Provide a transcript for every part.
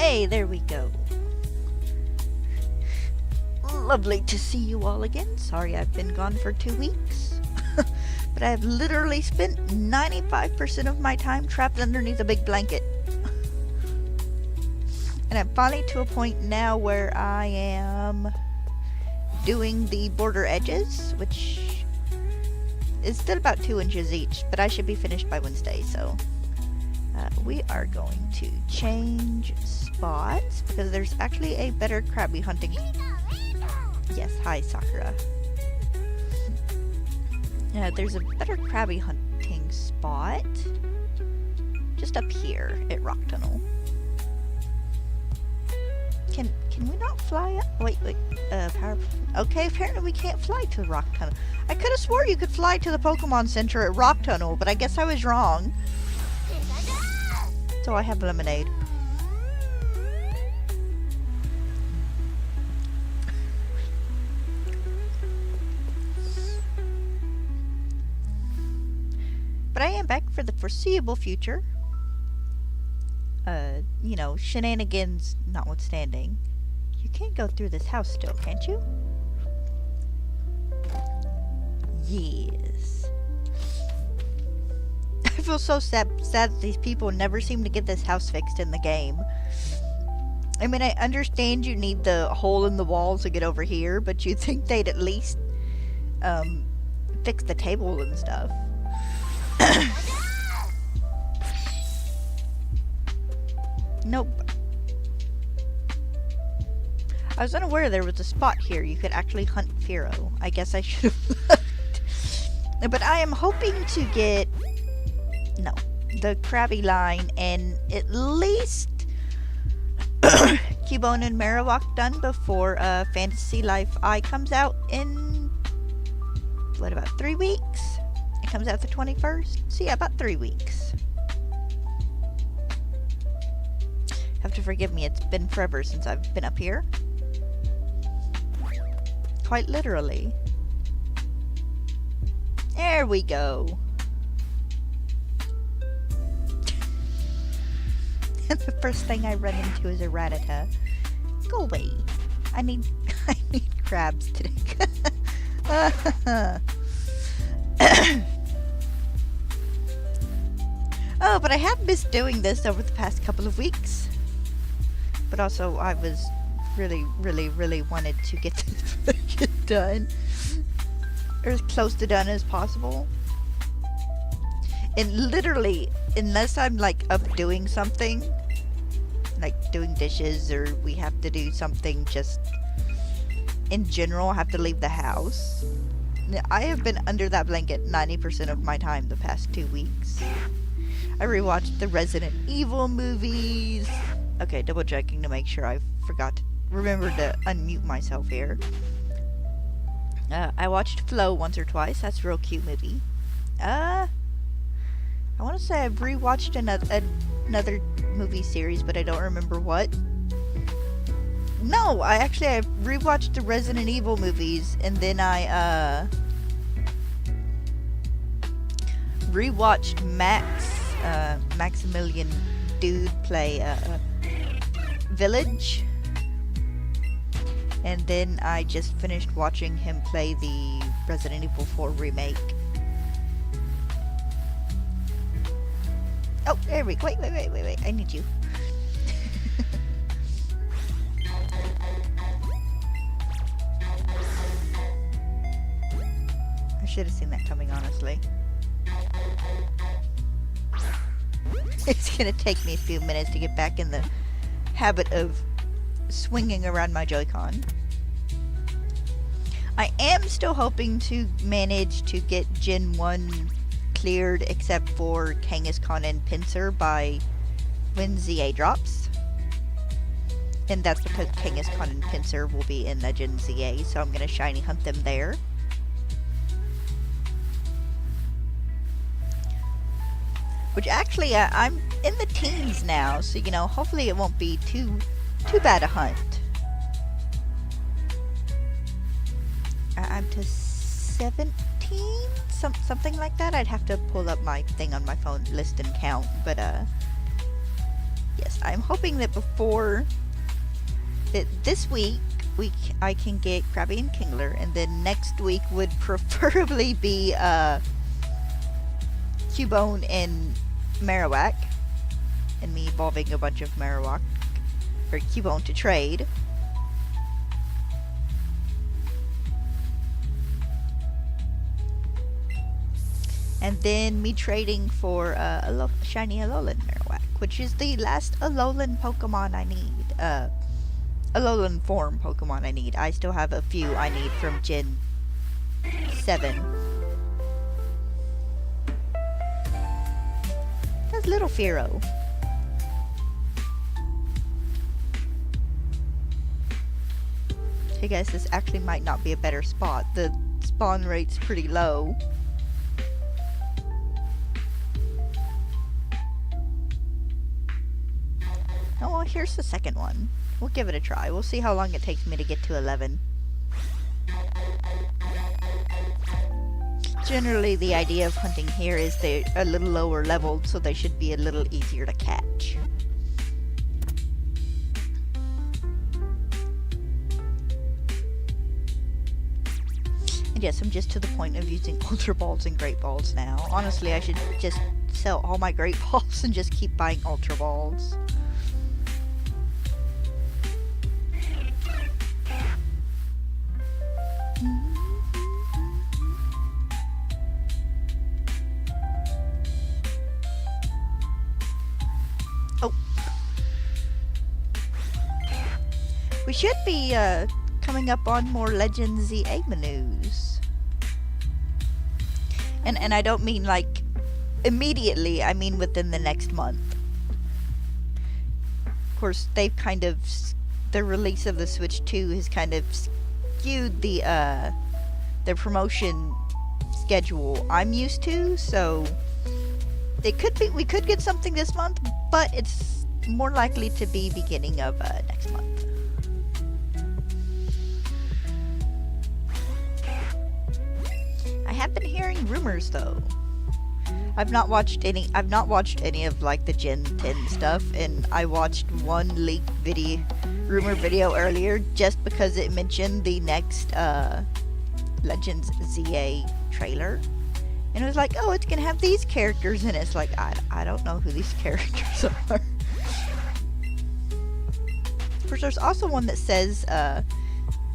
Hey, there we go. Lovely to see you all again. Sorry I've been gone for 2 weeks. But I've literally spent 95% of my time trapped underneath a big blanket. And I'm finally to a point now where I am doing the border edges, which is still about 2 inches each, but I should be finished by Wednesday, so we are going to change spots because there's actually a better Krabby hunting. Yes, hi Sakura. There's a better Krabby hunting spot just up here at Rock Tunnel. Can we not fly up? Wait, power. Okay, apparently we can't fly to the Rock Tunnel. I could have swore you could fly to the Pokemon Center at Rock Tunnel, but I guess I was wrong. So I have lemonade. But I am back for the foreseeable future. You know, shenanigans notwithstanding. You can't go through this house still, can't you? Yes. I feel so sad that these people never seem to get this house fixed in the game. I mean, I understand you need the hole in the wall to get over here, but you'd think they'd at least, fix the table and stuff. Nope. I was unaware there was a spot here you could actually hunt Firo. I guess I should have looked. But I am hoping to get, the Krabby line and at least Cubone and Marowak done before Fantasy Life I comes out in, what, about 3 weeks? It comes out the 21st? So yeah, about 3 weeks. Have to forgive me, it's been forever since I've been up here. Quite literally. There we go. The first thing I run into is a Rattata. Go away. I need crabs today. Oh, but I have missed doing this over the past couple of weeks. But also, I was really wanted to get this done. Or as close to done as possible. And literally, unless I'm like up doing something, like doing dishes, or we have to do something just in general, I have to leave the house. I have been under that blanket 90% of my time the past 2 weeks. I rewatched the Resident Evil movies. Okay, double checking to make sure I forgot to remember to unmute myself here. I watched Flow once or twice. That's a real cute movie. I want to say I've rewatched another movie series, but I don't remember what. No, I rewatched the Resident Evil movies, and then I rewatched Maximilian Dude play Village, and then I just finished watching him play the Resident Evil 4 remake. Oh, there we go. Wait, I need you. I should have seen that coming, honestly. It's gonna take me a few minutes to get back in the habit of swinging around my Joy-Con. I am still hoping to manage to get Gen 1 cleared except for Kangaskhan and Pinsir by when ZA drops. And that's because Kangaskhan and Pinsir will be in Legend ZA, so I'm gonna shiny hunt them there. Which actually, I'm in the teens now, so you know, hopefully it won't be too bad a hunt. I'm to 17? Something like that. I'd have to pull up my thing on my phone, list and count, but yes, I'm hoping that before that this week I can get Krabby and Kingler, and then next week would preferably be Cubone and Marowak, and me evolving a bunch of Marowak or Cubone to trade. And then me trading for a shiny Alolan Marowak, which is the last Alolan Pokemon I need. Alolan form Pokemon I need. I still have a few I need from Gen 7. That's little Fearow. Hey guys, this actually might not be a better spot. The spawn rate's pretty low. Oh, well, here's the second one. We'll give it a try. We'll see how long it takes me to get to 11. Generally, the idea of hunting here is they're a little lower leveled, so they should be a little easier to catch. And yes, I'm just to the point of using Ultra Balls and Great Balls now. Honestly, I should just sell all my Great Balls and just keep buying Ultra Balls. Oh. We should be coming up on more Legends ZA menus. And I don't mean like immediately, I mean within the next month. Of course, they've kind of, the release of the Switch 2 has kind of skewed the promotion schedule I'm used to, so it could be, we could get something this month, but it's more likely to be beginning of next month. I have been hearing rumors though. I've not watched any of like the Gen 10 stuff, and I watched one leaked rumor video earlier just because it mentioned the next Legends ZA trailer. And it was like, oh, it's gonna have these characters in it. It's like, I don't know who these characters are. Of course, there's also one that says, that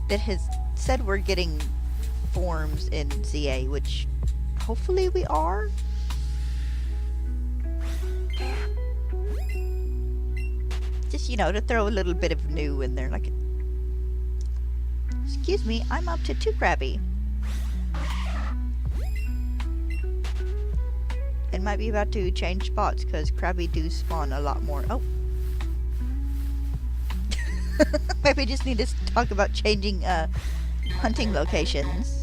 has said we're getting forms in ZA, which hopefully we are. Just, you know, to throw a little bit of new in there. Like, excuse me, I'm up to 2 Krabby. It might be about to change spots because Krabby do spawn a lot more. Oh. Maybe I just need to talk about changing hunting locations.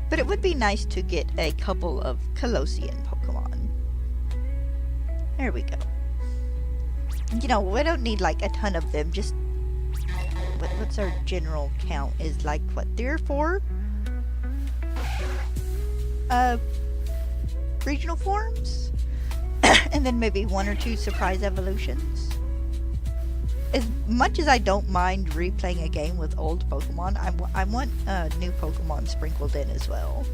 But it would be nice to get a couple of Colossian Pokemon. There we go. You know, we don't need like a ton of them, just what's our general count? Is like, what, 3 or 4? Regional forms? And then maybe 1 or 2 surprise evolutions? As much as I don't mind replaying a game with old Pokemon, I want new Pokemon sprinkled in as well.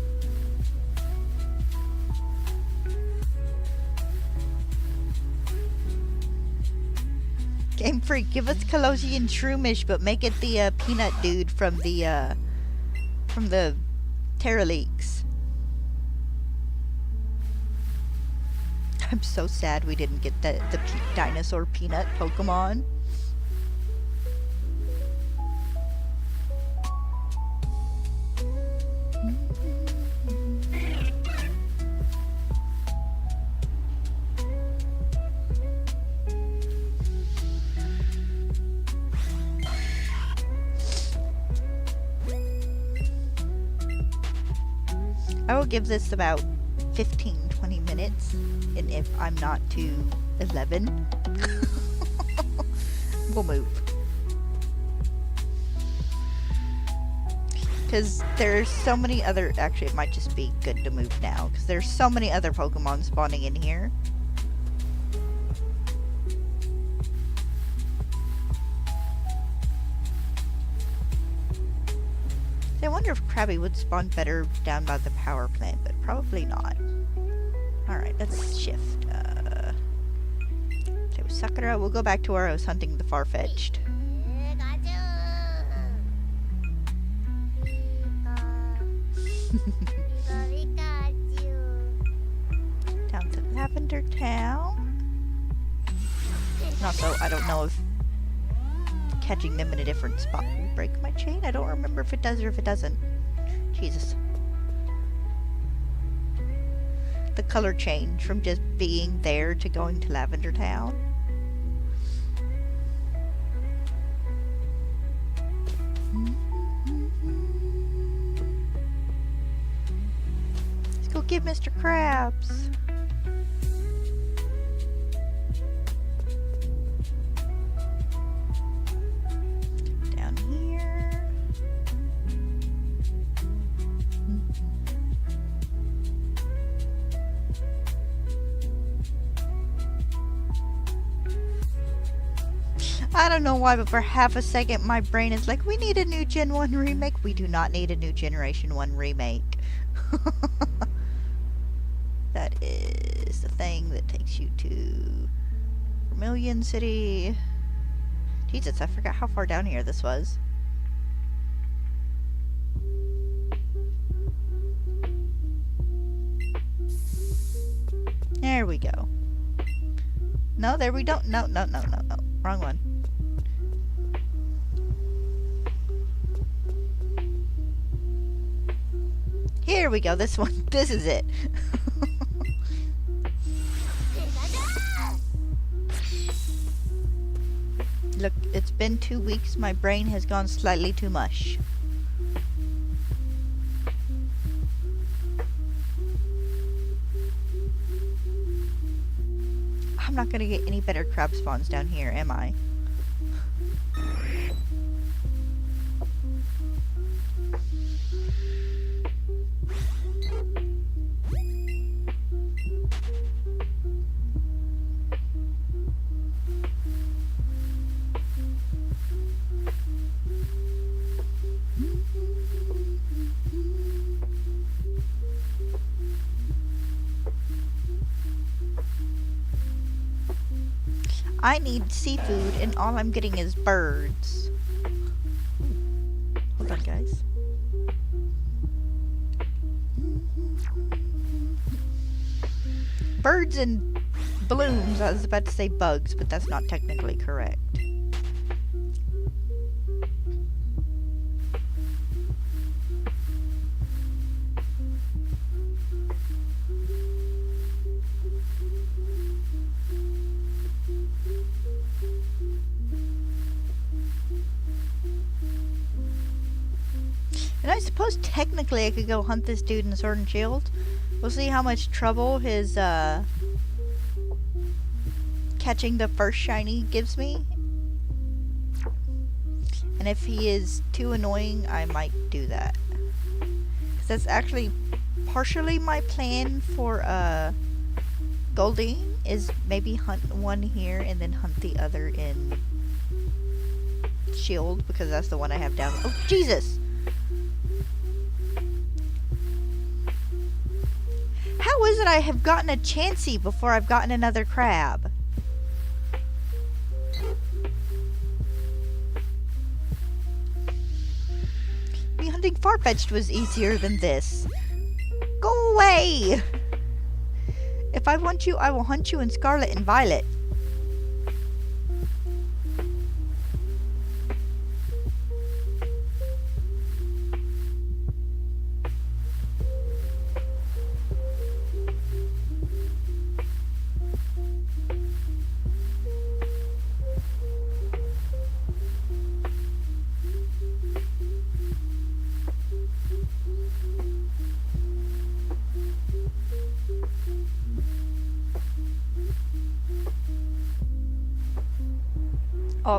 Game Freak, give us Colossian Shroomish, but make it the peanut dude from the Terra Leaks. I'm so sad we didn't get the dinosaur peanut Pokemon. I will give this about 15-20 minutes, and if I'm not to 11, we'll move. Because there's so many other... Actually, it might just be good to move now. Because there's so many other Pokemon spawning in here. I wonder if Krabby would spawn better down by the power plant, but probably not. Alright, let's shift. Okay, with Sakura, we'll go back to where I was hunting the Farfetch'd. Down to Lavender Town. And also, I don't know if catching them in a different spot will break my chain. I don't remember if it does or if it doesn't. Jesus. The color change from just being there to going to Lavender Town. Let's go get Mr. Krabs. Down here. I don't know why, but for half a second my brain is like, we need a new Gen 1 remake. We do not need a new Generation 1 remake. That is the thing that takes you to Vermilion City. Jesus, I forgot how far down here this was. There we go. No, there we don't. No. Wrong one. Here we go. This one. This is it. Look, it's been 2 weeks. My brain has gone slightly too mush. I'm not gonna get any better crab spawns down here, am I? I need seafood, and all I'm getting is birds. Hold on, guys. Birds and blooms. I was about to say bugs, but that's not technically correct. And I suppose technically I could go hunt this dude in Sword and Shield. We'll see how much trouble his catching the first shiny gives me. And if he is too annoying, I might do that. Because that's actually partially my plan for Goldie, is maybe hunt one here and then hunt the other in Shield, because that's the one I have down. Oh, Jesus! How is it I have gotten a Chansey before I've gotten another crab? Me hunting Farfetch'd was easier than this. Go away! If I want you, I will hunt you in Scarlet and Violet.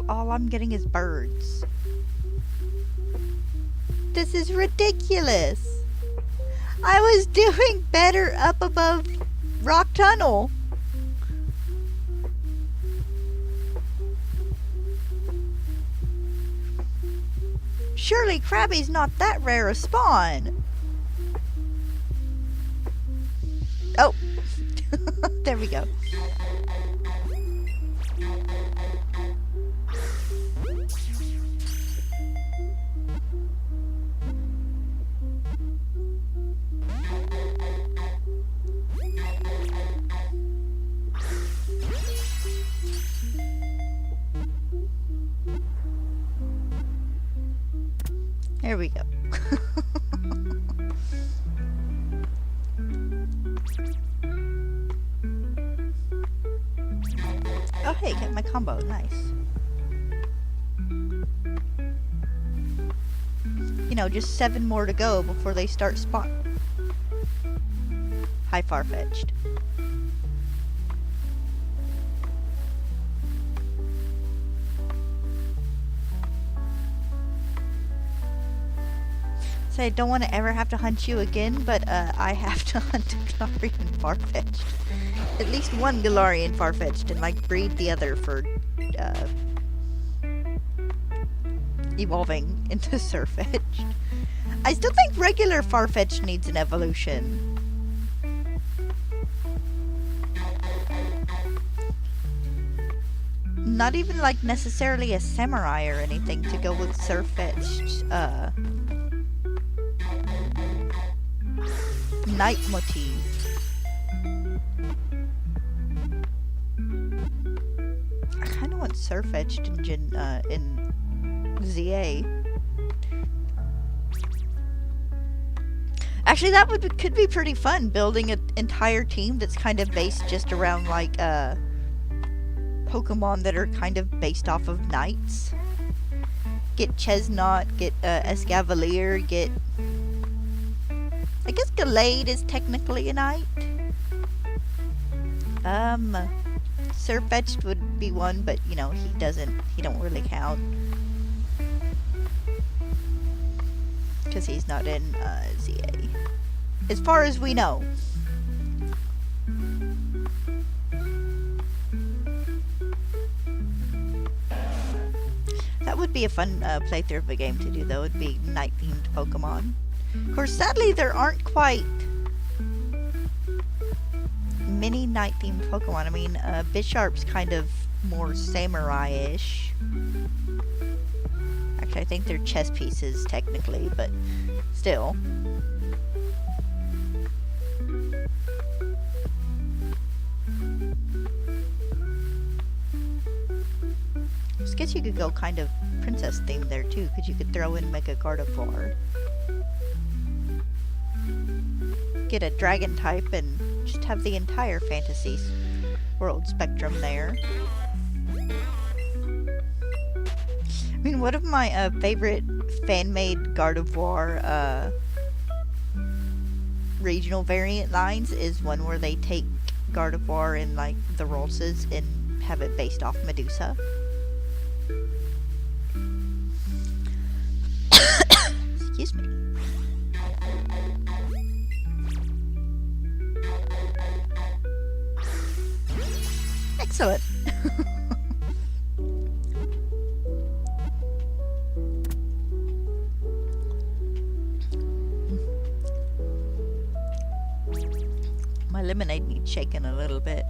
All I'm getting is birds. This is ridiculous. I was doing better up above Rock Tunnel. Surely Krabby's not that rare a spawn. Oh. There we go. There we go. Oh hey, get my combo, nice. You know, just 7 more to go before they start spawn. Hi, far-fetched. So I don't want to ever have to hunt you again, but I have to hunt a Galarian Farfetch'd. At least one Galarian Farfetch'd and like breed the other for evolving into Sirfetch'd. I still think regular Farfetch'd needs an evolution. Not even like necessarily a samurai or anything to go with Sirfetch'd night motif. I kind of want Sirfetch'd in ZA. Actually, that could be pretty fun, building an entire team that's kind of based just around like Pokemon that are kind of based off of knights. Get Chestnut, get Escavalier, get... I guess Gallade is technically a knight. Sirfetch'd would be one, but you know, he don't really count. Because he's not in ZA. As far as we know. That would be a fun playthrough of a game to do, though. It'd be night-themed Pokemon. Of course, sadly, there aren't quite many night-themed Pokemon. I mean, Bisharp's kind of more samurai-ish. Actually, I think they're chess pieces, technically, but still. I guess you could go kind of princess themed there too, because you could throw in Mega Gardevoir. Get a dragon type and just have the entire fantasy world spectrum there. I mean, one of my favorite fan-made Gardevoir regional variant lines is one where they take Gardevoir in like the Rosas and have it based off Medusa. Excuse me. Excellent. My lemonade needs shaking a little bit.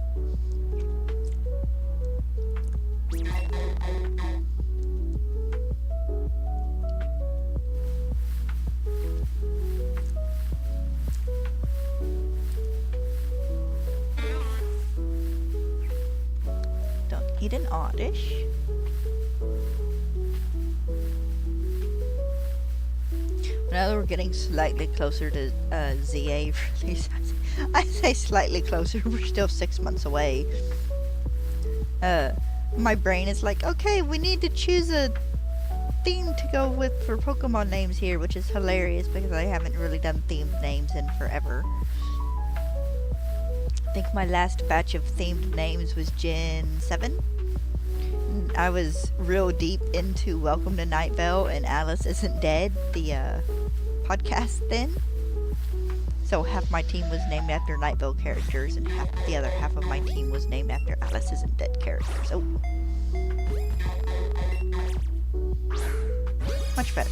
Need an oddish. Now that we're getting slightly closer to ZA release, I say slightly closer, we're still 6 months away. My brain is like, okay, we need to choose a theme to go with for Pokemon names here, which is hilarious because I haven't really done themed names in forever. I think my last batch of themed names was Gen 7. I was real deep into Welcome to Night Vale and Alice Isn't Dead, the podcast then. So half my team was named after Night Vale characters, and the other half of my team was named after Alice Isn't Dead characters. Oh. Much better.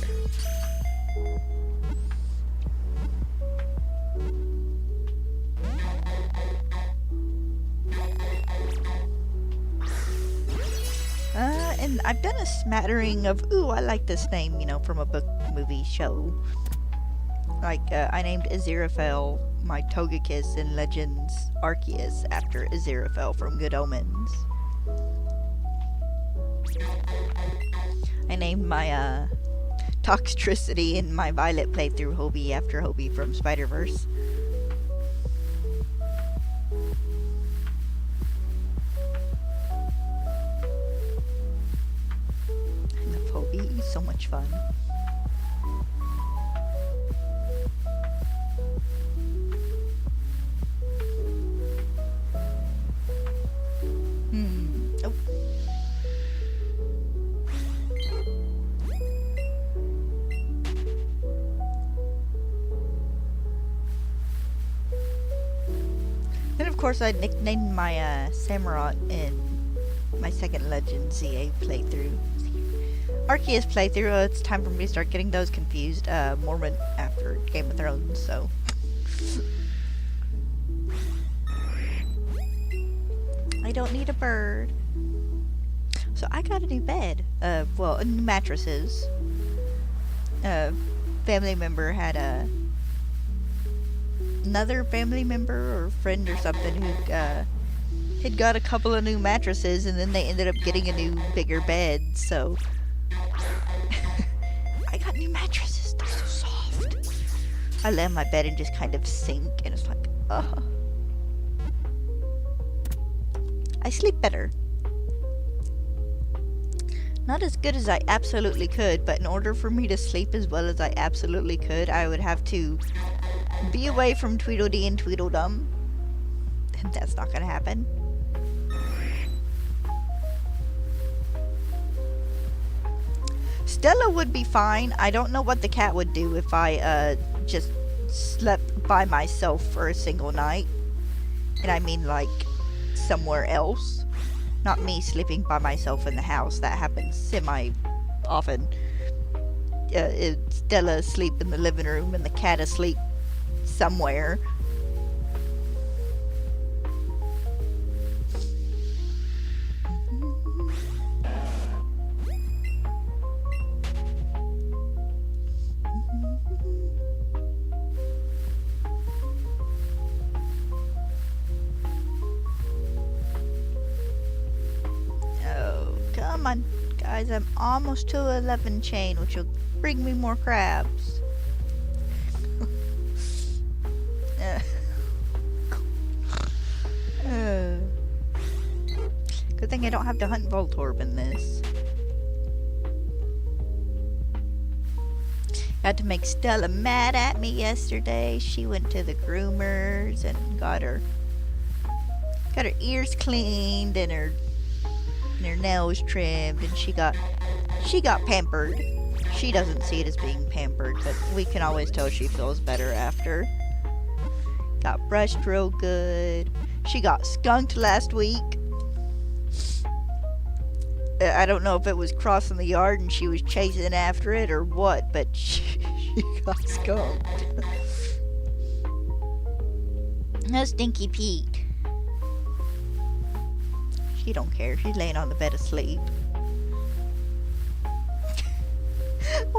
And I've done a smattering of, ooh, I like this name, from a book, movie, show. Like, I named Aziraphale my Togekiss in Legends Arceus after Aziraphale from Good Omens. I named my, Toxtricity in my Violet playthrough Hobie after Hobie from Spider-Verse. He's so much fun. Oh. Then of course I nicknamed my Samurott in my second Legend ZA playthrough. Arceus playthrough, it's time for me to start getting those confused. Mormont after Game of Thrones, so. I don't need a bird. So I got a new bed. Well, new mattresses. Family member had another family member or friend or something who had got a couple of new mattresses, and then they ended up getting a new bigger bed, so. I got new mattresses. They're so soft. I lay on my bed and just kind of sink, and it's like, I sleep better. Not as good as I absolutely could, but in order for me to sleep as well as I absolutely could, I would have to be away from Tweedledee and Tweedledum. And that's not gonna happen. Stella would be fine. I don't know what the cat would do if I just slept by myself for a single night. And I mean like somewhere else. Not me sleeping by myself in the house. That happens semi-often. Stella asleep in the living room and the cat asleep somewhere. Come on, guys, I'm almost to 11 chain, which will bring me more crabs. Good thing I don't have to hunt Voltorb in this. Had to make Stella mad at me yesterday. She went to the groomers and got her ears cleaned and her nails trimmed, and she got pampered. She doesn't see it as being pampered, but we can always tell she feels better after. Got brushed real good. She got skunked last week. I don't know if it was crossing the yard and she was chasing after it or what, but she got skunked. No Stinky Pete. She don't care. She's laying on the bed asleep.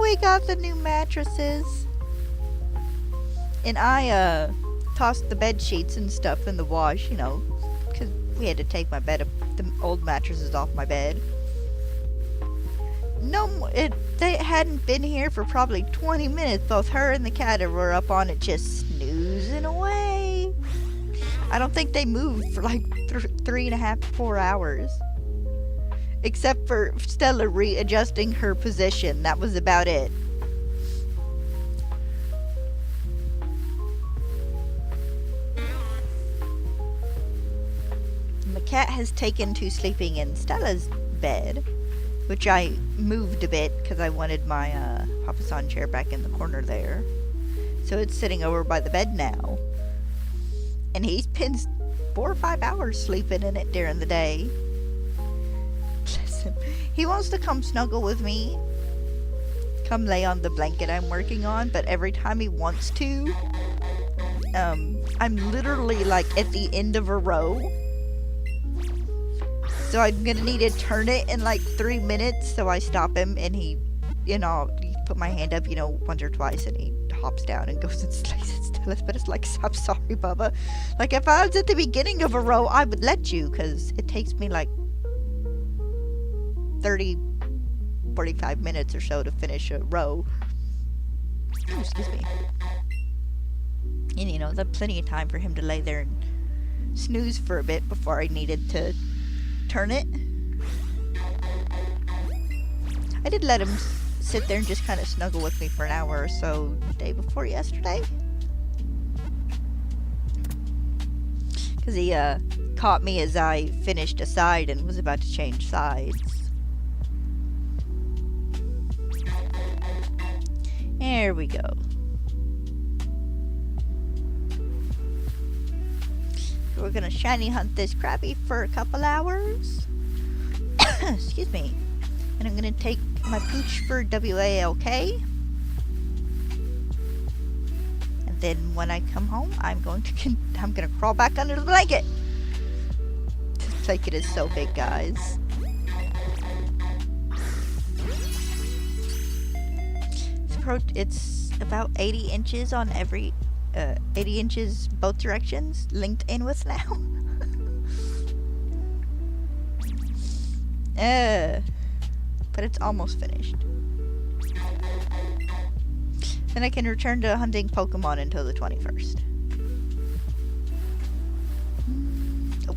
We got the new mattresses. And I tossed the bed sheets and stuff in the wash, because we had to take the old mattresses off my bed. They hadn't been here for probably 20 minutes. Both her and the cat were up on it just snoozing away. I don't think they moved for like 3.5 to 4 hours. Except for Stella readjusting her position. That was about it. And the cat has taken to sleeping in Stella's bed, which I moved a bit because I wanted my papasan chair back in the corner there. So it's sitting over by the bed now. And he spends 4 or 5 hours sleeping in it during the day. Bless him. He wants to come snuggle with me, come lay on the blanket I'm working on, but every time he wants to, I'm literally like at the end of a row. So I'm gonna need to turn it in like 3 minutes, so I stop him and he, put my hand up, once or twice, and he hops down and goes and slices still. But it's like, I'm sorry, Bubba. Like, if I was at the beginning of a row, I would let you, because it takes me like 30, 45 minutes or so to finish a row. Oh, excuse me. And, there's plenty of time for him to lay there and snooze for a bit before I needed to turn it. I did let him sit there and just kind of snuggle with me for an hour or so day before yesterday. Because he caught me as I finished a side and was about to change sides. There we go. We're gonna shiny hunt this Krabby for a couple hours. Excuse me. And I'm gonna take my pooch for WALK. And then when I come home, I'm gonna crawl back under the blanket. This blanket is so big, guys. It's about 80 inches on every 80 inches both directions, length and width now. But it's almost finished. Then I can return to hunting Pokemon until the 21st. Oh.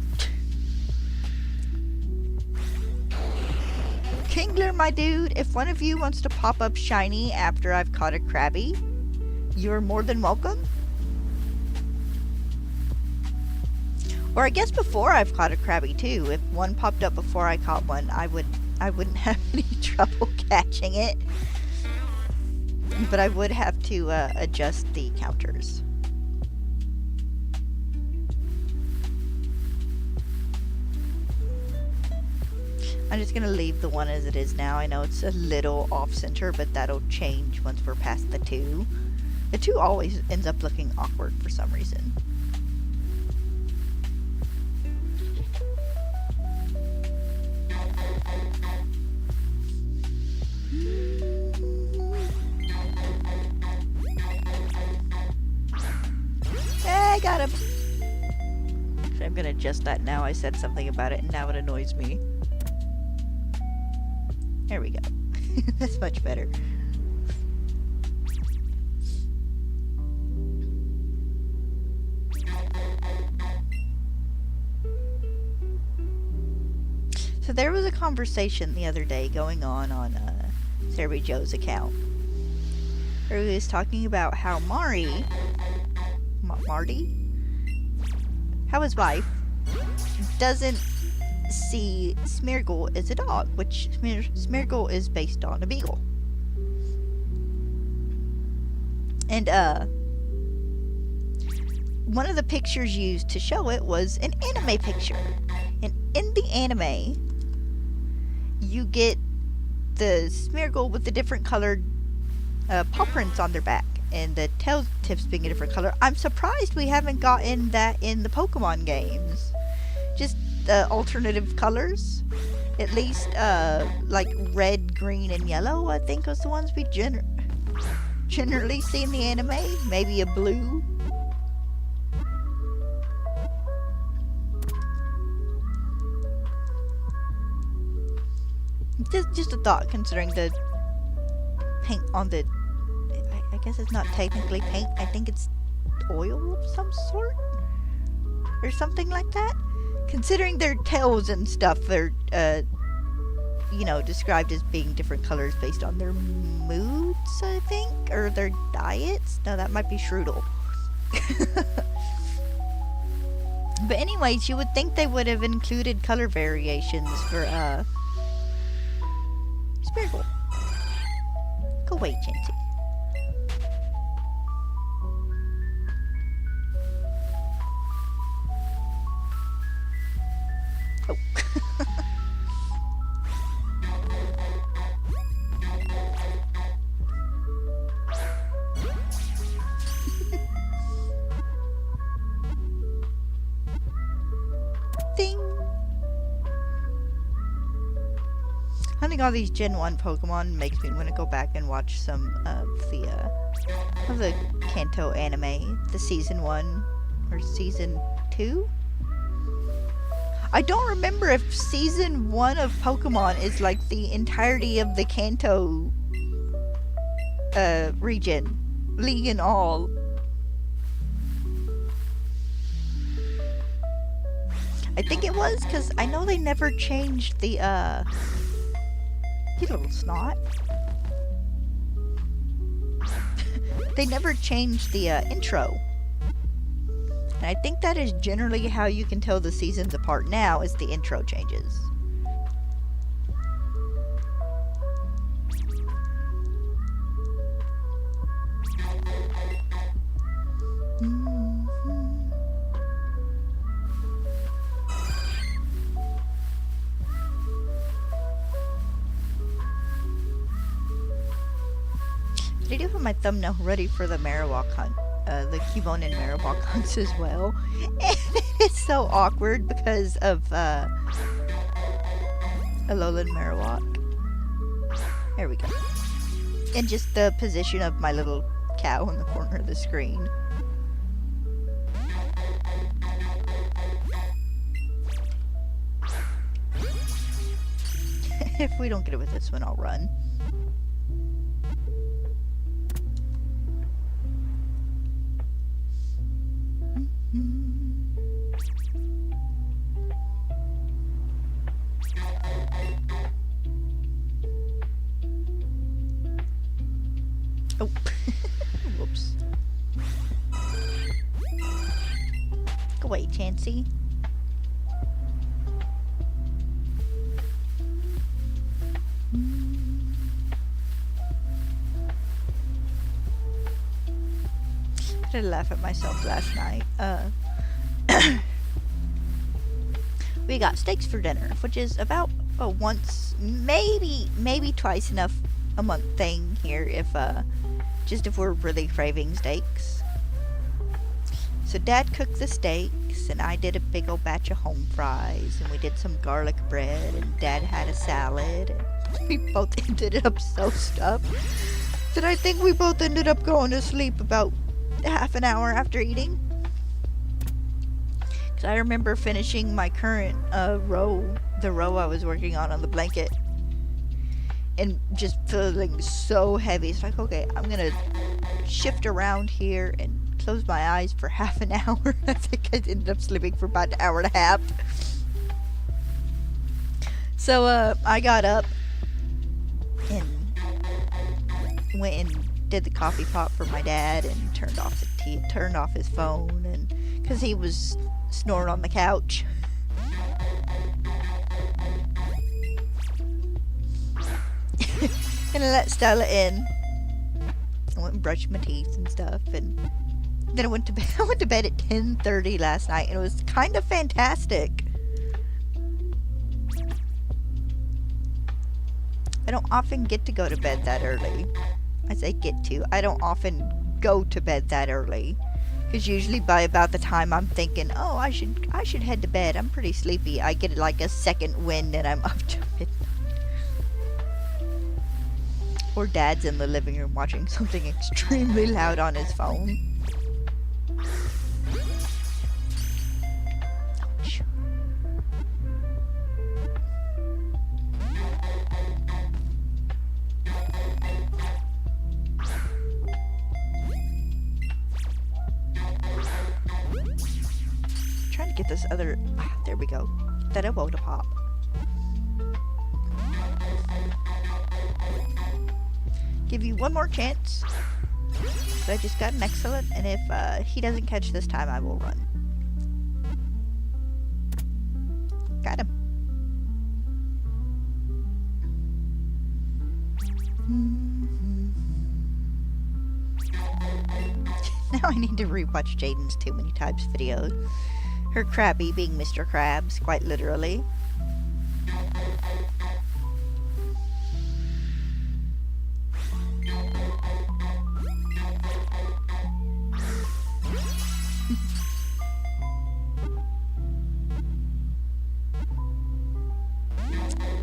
Kingler, my dude, if one of you wants to pop up shiny after I've caught a Krabby, you're more than welcome. Or I guess before I've caught a Krabby too. If one popped up before I caught one, I wouldn't have any trouble catching it. But I would have to adjust the counters. I'm just gonna leave the one as it is now. I know it's a little off center, but that'll change once we're past the 2. The 2 always ends up looking awkward for some reason. I got him. I'm gonna adjust that now. I said something about it and now it annoys me. There we go. That's much better. So there was a conversation the other day going on Sarah Joe's account, where he was talking about how Marty, how his wife doesn't see Smeargle as a dog, which Smeargle is based on a beagle. And one of the pictures used to show it was an anime picture. And in the anime, you get the Smeargle with the different colored paw prints on their back, and the tail tips being a different color. I'm surprised we haven't gotten that in the Pokemon games. Just alternative colors. At least, like red, green, and yellow, I think was the ones we generally see in the anime. Maybe a blue. Just a thought, considering the paint on the... I guess it's not technically paint. I think it's oil of some sort? Or something like that? Considering their tails and stuff, they're, described as being different colors based on their moods, I think? Or their diets? No, that might be Strudel. But anyways, you would think they would have included color variations for, Very cool. Go away, Chansey. Oh. Ding! Hunting all these Gen 1 Pokemon makes me want to go back and watch some of the Kanto anime, the season 1 or season 2? I don't remember if season 1 of Pokemon is like the entirety of the Kanto region, league and all. I think it was, because I know they never changed the, you little snot. They never changed the, intro. And I think that is generally how you can tell the seasons apart now, is the intro changes. I do have my thumbnail ready for the Marowak hunt, the Cubone and Marowak hunts as well. And it's so awkward because of Alolan Marowak. There we go. And just the position of my little cow in the corner of the screen. If we don't get it with this one, I'll run. Oh, whoops. Go away, Chansey. I did laugh at myself last night. We got steaks for dinner, which is about a once, maybe twice enough a month thing here if just if we're really craving steaks. So Dad cooked the steaks and I did a big old batch of home fries and we did some garlic bread and Dad had a salad and we both ended up so stuffed that I think we both ended up going to sleep about half an hour after eating. Because I remember finishing my current row, the row I was working on the blanket, and just feeling so heavy. It's like, okay, I'm gonna shift around here and close my eyes for half an hour. I think I ended up sleeping for about an hour and a half. So I got up and went and did the coffee pot for my dad and turned off his phone, and because he was snoring on the couch. And I let Stella in. I went and brushed my teeth and stuff, and then I went to bed. I went to bed at 10:30 last night, and it was kind of fantastic. I don't often get to go to bed that early. I say get to. I don't often go to bed that early, because usually by about the time I'm thinking, oh, I should head to bed, I'm pretty sleepy, I get like a second wind and I'm up to midnight. Or Dad's in the living room watching something extremely loud on his phone. Ouch. Trying to get this other... there we go. That elbow to pop. Give you one more chance. So I just got an excellent, and if he doesn't catch this time, I will run. Got him. Now I need to rewatch Jaden's Too Many Times video. Her Krabby being Mr. Krabs, quite literally.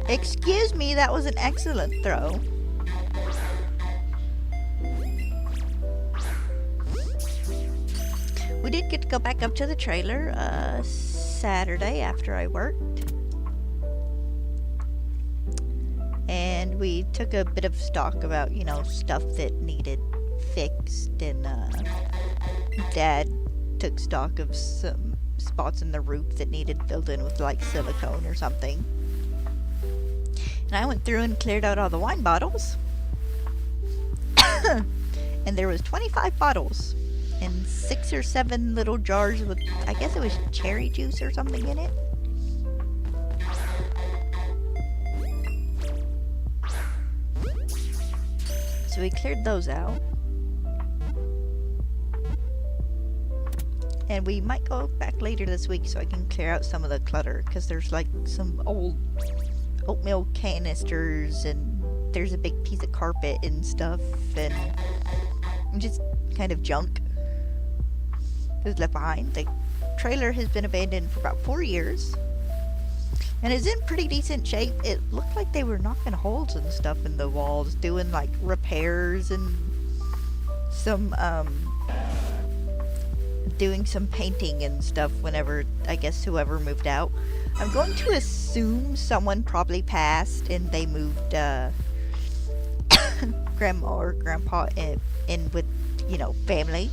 Excuse me, that was an excellent throw. We did get to go back up to the trailer Saturday after I worked. And we took a bit of stock about, you know, stuff that needed fixed. And Dad took stock of some spots in the roof that needed filled in with like silicone or something. And I went through and cleared out all the wine bottles. And there was 25 bottles. And 6 or 7 little jars with, I guess it was cherry juice or something in it. So we cleared those out. And we might go back later this week so I can clear out some of the clutter. Because there's like some old oatmeal canisters and there's a big piece of carpet and stuff. And just kind of junk is left behind. The trailer has been abandoned for about 4 years and is in pretty decent shape. It looked like they were knocking holes and stuff in the walls, doing like repairs and some doing some painting and stuff whenever, I guess, whoever moved out. I'm going to assume someone probably passed and they moved grandma or grandpa in with, you know, family.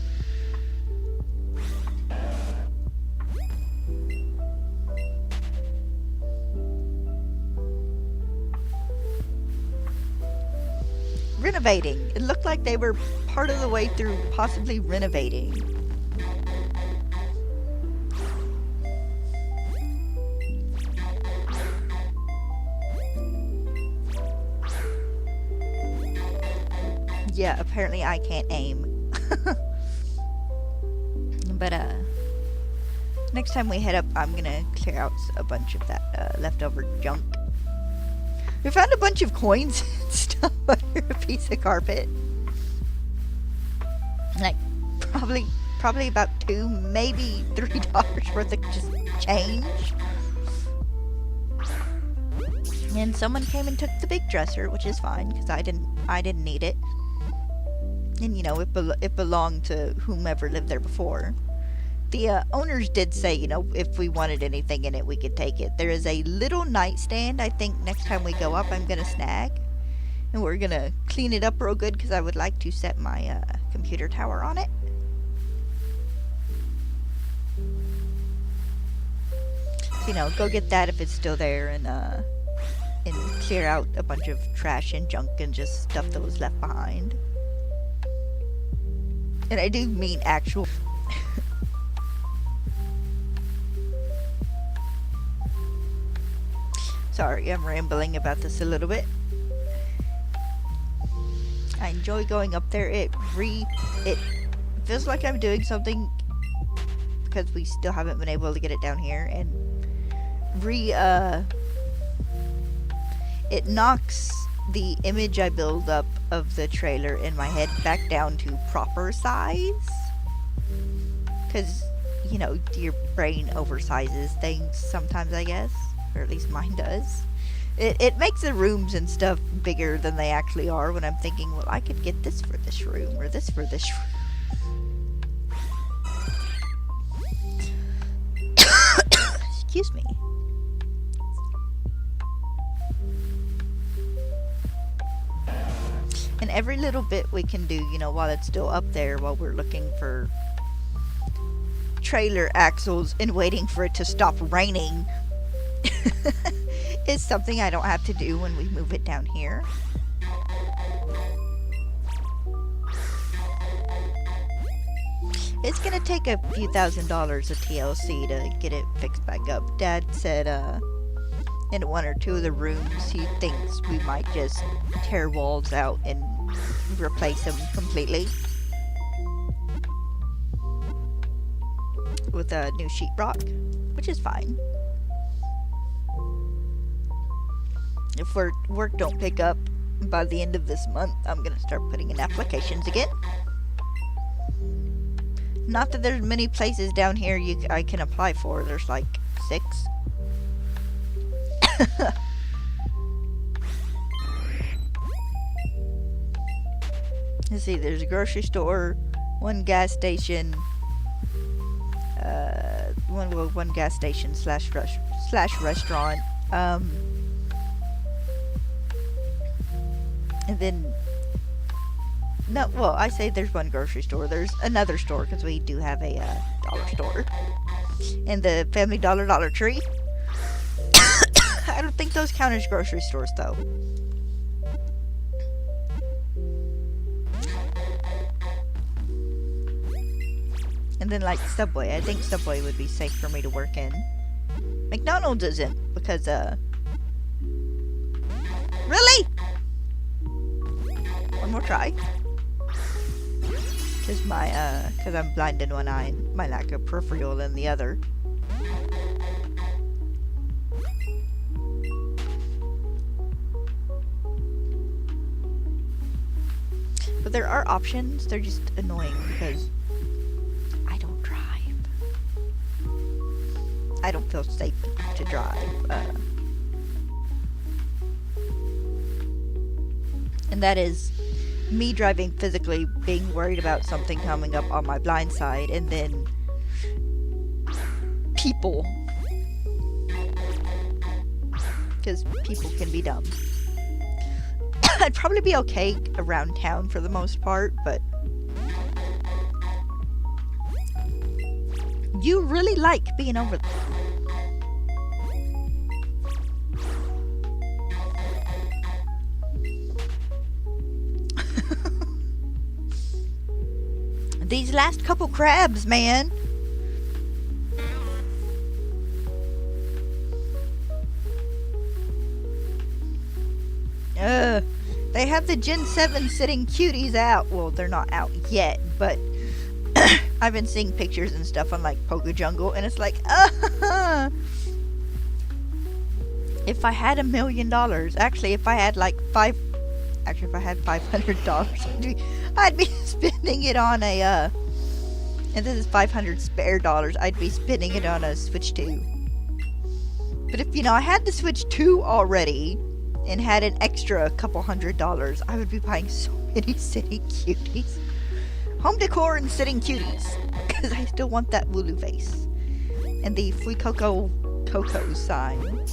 Renovating. It looked like they were part of the way through possibly renovating. Yeah, apparently I can't aim. But next time we head up, I'm gonna clear out a bunch of that leftover junk. We found a bunch of coins and stuff under a piece of carpet. Like, probably about $2, maybe $3 worth of just change. And someone came and took the big dresser, which is fine, because I didn't need it. And, you know, it belonged to whomever lived there before. The owners did say, you know, if we wanted anything in it, we could take it. There is a little nightstand I think next time we go up I'm going to snag. And we're going to clean it up real good because I would like to set my computer tower on it. So, you know, go get that if it's still there and clear out a bunch of trash and junk and just stuff that was left behind. And I do mean actual... Sorry, I'm rambling about this a little bit. I enjoy going up there. It feels like I'm doing something because we still haven't been able to get it down here, and it knocks the image I build up of the trailer in my head back down to proper size. Because, you know, your brain oversizes things sometimes, I guess. Or at least mine does. It makes the rooms and stuff bigger than they actually are when I'm thinking, well, I could get this for this room, or this for this room. Excuse me. And every little bit we can do, you know, while it's still up there, while we're looking for trailer axles and waiting for it to stop raining, is something I don't have to do when we move it down here. It's gonna take a few $1,000s of TLC to get it fixed back up. Dad said in one or two of the rooms, he thinks we might just tear walls out and replace them completely with a new sheetrock, which is fine. If work don't pick up by the end of this month, I'm gonna start putting in applications again. Not that there's many places down here I can apply for. There's like 6. Let's see, there's a grocery store, one gas station, one gas station slash restaurant, and then, no, well, I say there's one grocery store. There's another store, because we do have a dollar store. And the Family Dollar Tree. I don't think those count as grocery stores, though. And then, like, Subway. I think Subway would be safe for me to work in. McDonald's isn't, because, Really? One more try. Because I'm blind in one eye and my lack of peripheral in the other. But there are options, they're just annoying because I don't drive. I don't feel safe to drive. And that is me driving physically, being worried about something coming up on my blind side, and then people. Because people can be dumb. I'd probably be okay around town for the most part, but you really like being over there. These last couple crabs, man. They have the Gen 7 sitting cuties out. Well, they're not out yet, but I've been seeing pictures and stuff on like Poke Jungle, and it's like, if I had $1 million, actually, if I had like if I had $500, I'd be spending it on a, and this is 500 spare dollars, I'd be spending it on a Switch 2. But if, I had the Switch 2 already, and had an extra couple $100, I would be buying so many sitting cuties. Home decor and sitting cuties. Because I still want that Wooloo face. And the Fuecoco Coco sign.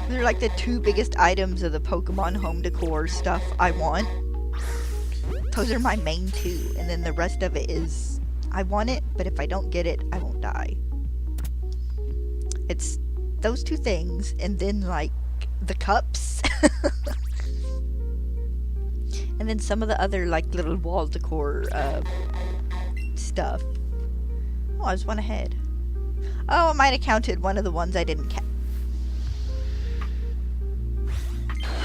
They're like the 2 biggest items of the Pokemon home decor stuff I want. Those are my main 2. And then the rest of it is, I want it, but if I don't get it, I won't die. It's those 2 things, and then like the cups. And then some of the other like little wall decor stuff. Oh, I was one ahead. Oh, I might have counted one of the ones I didn't count.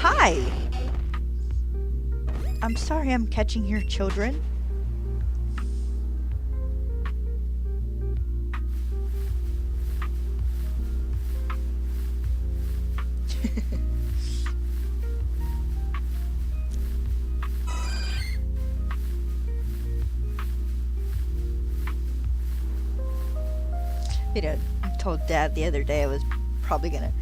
Hi! I'm sorry I'm catching your children. I told Dad the other day I was probably gonna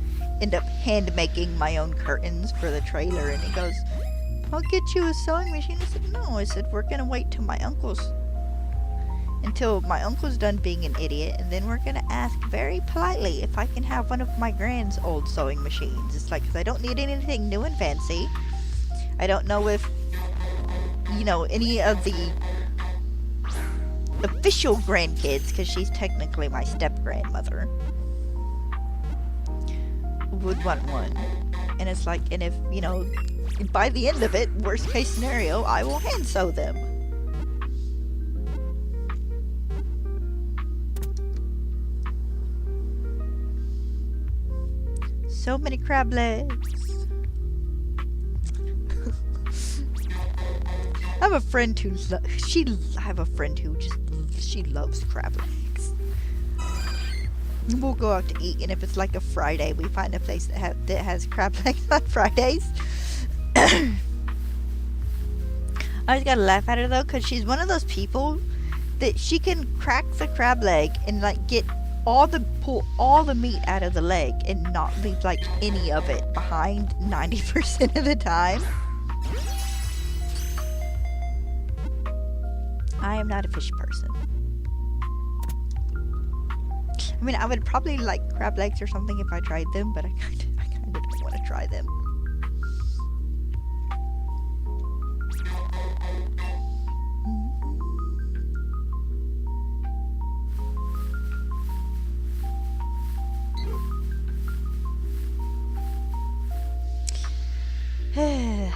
end up hand making my own curtains for the trailer, and he goes, I'll get you a sewing machine. I said, no. I said, we're gonna wait till my uncle's done being an idiot, and then we're gonna ask very politely if I can have one of my grand's old sewing machines. It's like, because I don't need anything new and fancy. I don't know if any of the official grandkids, because she's technically my step-grandmother, would want one. And it's like, and if, by the end of it, worst case scenario, I will hand sew them. So many crab legs. I have a friend who she loves crab legs. We'll go out to eat, and if it's like a Friday, we find a place that has crab legs on Fridays. I just gotta laugh at her though, because she's one of those people that she can crack the crab leg and like pull all the meat out of the leg and not leave like any of it behind 90% of the time. I am not a fish person. I mean, I would probably like crab legs or something if I tried them, but I kind of don't want to try them.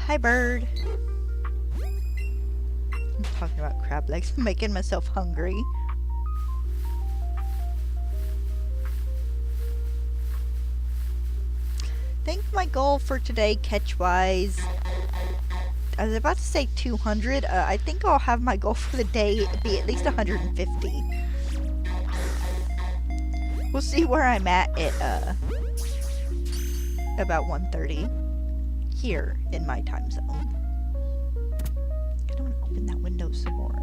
Hi, bird. I'm talking about crab legs. I'm making myself hungry. I think my goal for today, catch-wise, I was about to say 200. I think I'll have my goal for the day be at least 150. We'll see where I'm at about 1:30 here in my time zone. I don't want to open that window some more.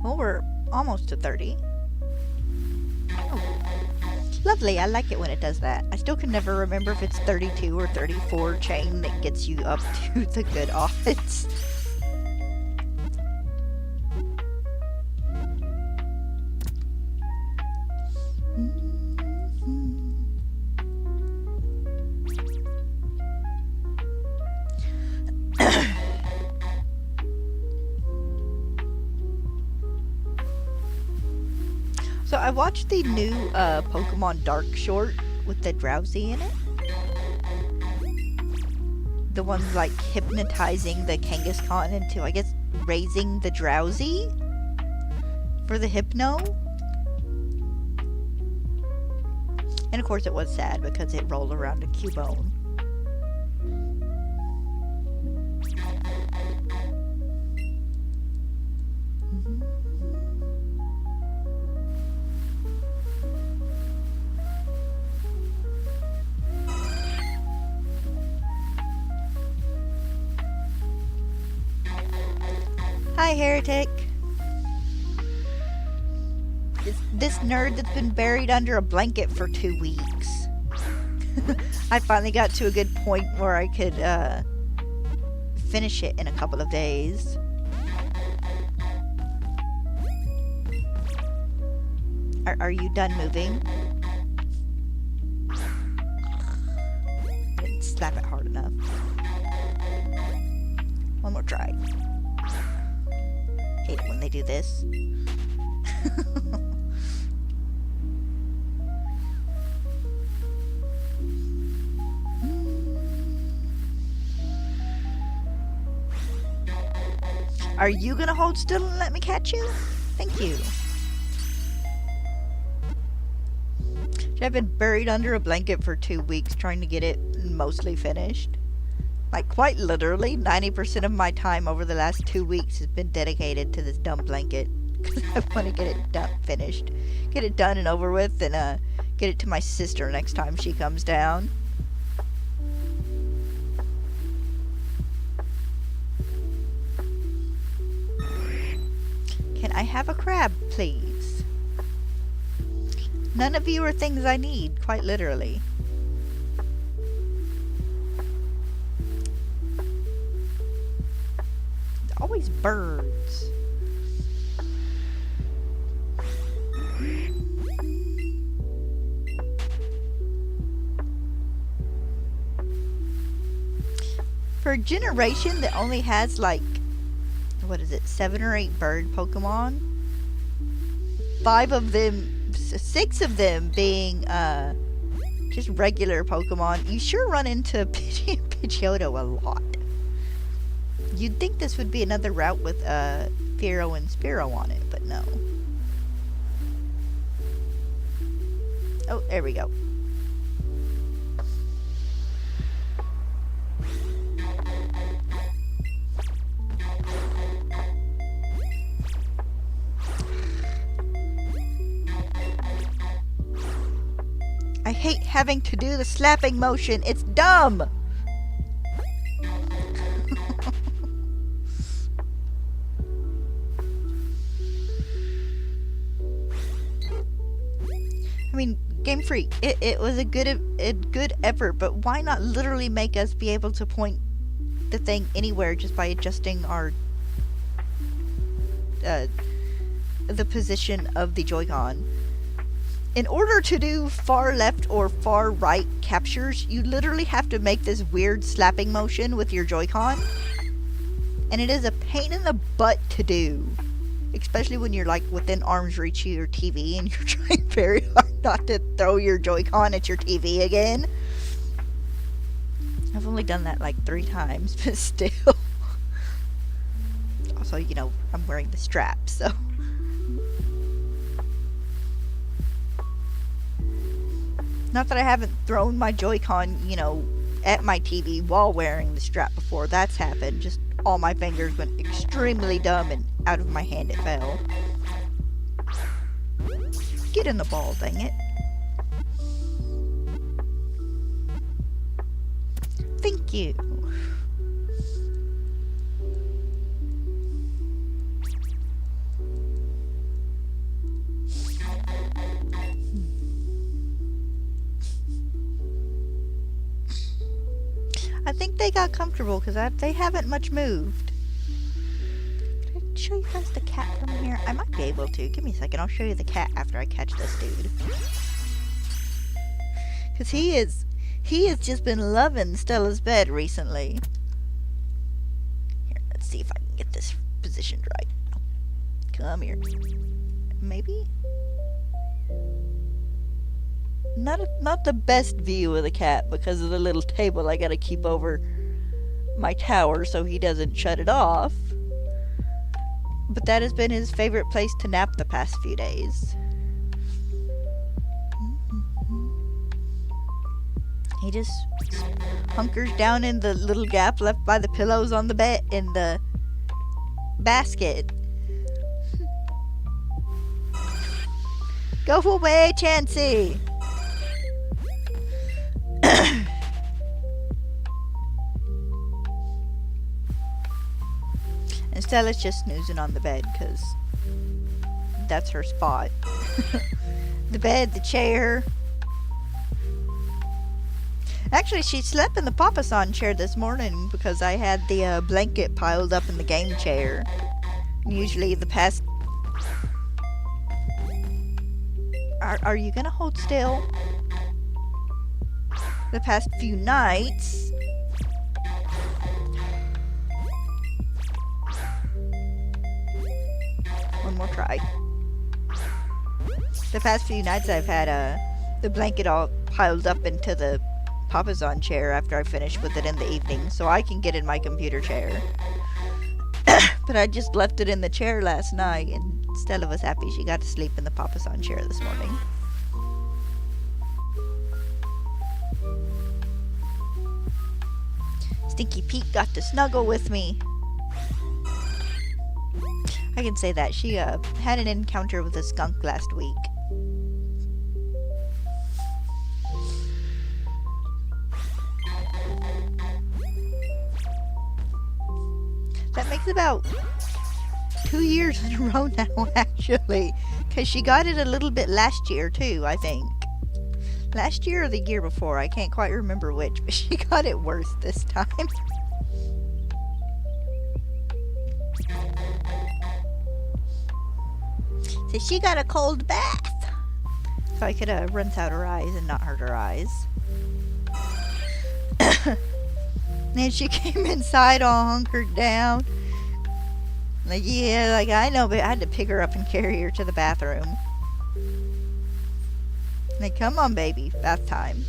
Well, we're almost to 30. Oh, lovely. I like it when it does that. I still can never remember if it's 32 or 34 chain that gets you up to the good odds. So I watched the new Pokemon Dark short with the Drowsy in it. The one like hypnotizing the Kangaskhan into, I guess, raising the Drowsy for the Hypno. And of course it was sad because it rolled around a Cubone. Hi, Heretic. This nerd that's been buried under a blanket for 2 weeks. I finally got to a good point where I could finish it in a couple of days. Are you done moving? I didn't slap it hard enough. One more try. Hate it when they do this. Are you gonna hold still and let me catch you? Thank you. I've been buried under a blanket for 2 weeks trying to get it mostly finished. Like, quite literally, 90% of my time over the last 2 weeks has been dedicated to this dumb blanket. Because I want to get it finished. Get it done and over with, and get it to my sister next time she comes down. Can I have a crab, please? None of you are things I need, quite literally. Always birds. For a generation that only has like, what is it, 7 or 8 bird Pokemon, 6 of them being just regular Pokemon, you sure run into Pidgeotto a lot. You'd think this would be another route with Firo and Spiro on it, but no. Oh, there we go. I hate having to do the slapping motion. It's dumb! I mean, Game Freak, it was a good effort, but why not literally make us be able to point the thing anywhere just by adjusting our the position of the Joy-Con? In order to do far left or far right captures, you literally have to make this weird slapping motion with your Joy-Con. And it is a pain in the butt to do. Especially when you're like within arm's reach of your TV and you're trying very hard not to throw your Joy-Con at your TV again. I've only done that like 3 times, but still. Also, you know, I'm wearing the strap, so. Not that I haven't thrown my Joy-Con, you know, at my TV while wearing the strap before. That's happened. Just all my fingers went extremely dumb and out of my hand it fell. Get in the ball, dang it. Thank you. I think they got comfortable because they haven't much moved. Can I show you guys the cat from here? I might be able to. Give me a second. I'll show you the cat after I catch this dude. Because he has just been loving Stella's bed recently. Here, let's see if I can get this positioned right. Come here. Maybe? Not the best view of the cat because of the little table I gotta keep over my tower so he doesn't shut it off. But that has been his favorite place to nap the past few days. He just hunkers down in the little gap left by the pillows on the bed in the basket. Go away, Chansey! And Stella's just snoozing on the bed because that's her spot. The bed, the chair. Actually, she slept in the Papasan chair this morning because I had the blanket piled up in the game chair. Usually the past... Are you gonna hold still? The past few nights... One more try. The past few nights I've had the blanket all piled up into the Papasan chair after I finish with it in the evening, so I can get in my computer chair. But I just left it in the chair last night, and Stella was happy she got to sleep in the Papasan chair this morning. Stinky Pete got to snuggle with me. I can say that. She had an encounter with a skunk last week. That makes about 2 years in a row now, actually. Because she got it a little bit last year, too, I think. Last year or the year before, I can't quite remember which, but she got it worse this time. So she got a cold bath. So I could rinse out her eyes and not hurt her eyes. And she came inside all hunkered down. Like, yeah, like I know, but I had to pick her up and carry her to the bathroom. Like, come on, baby, bath time.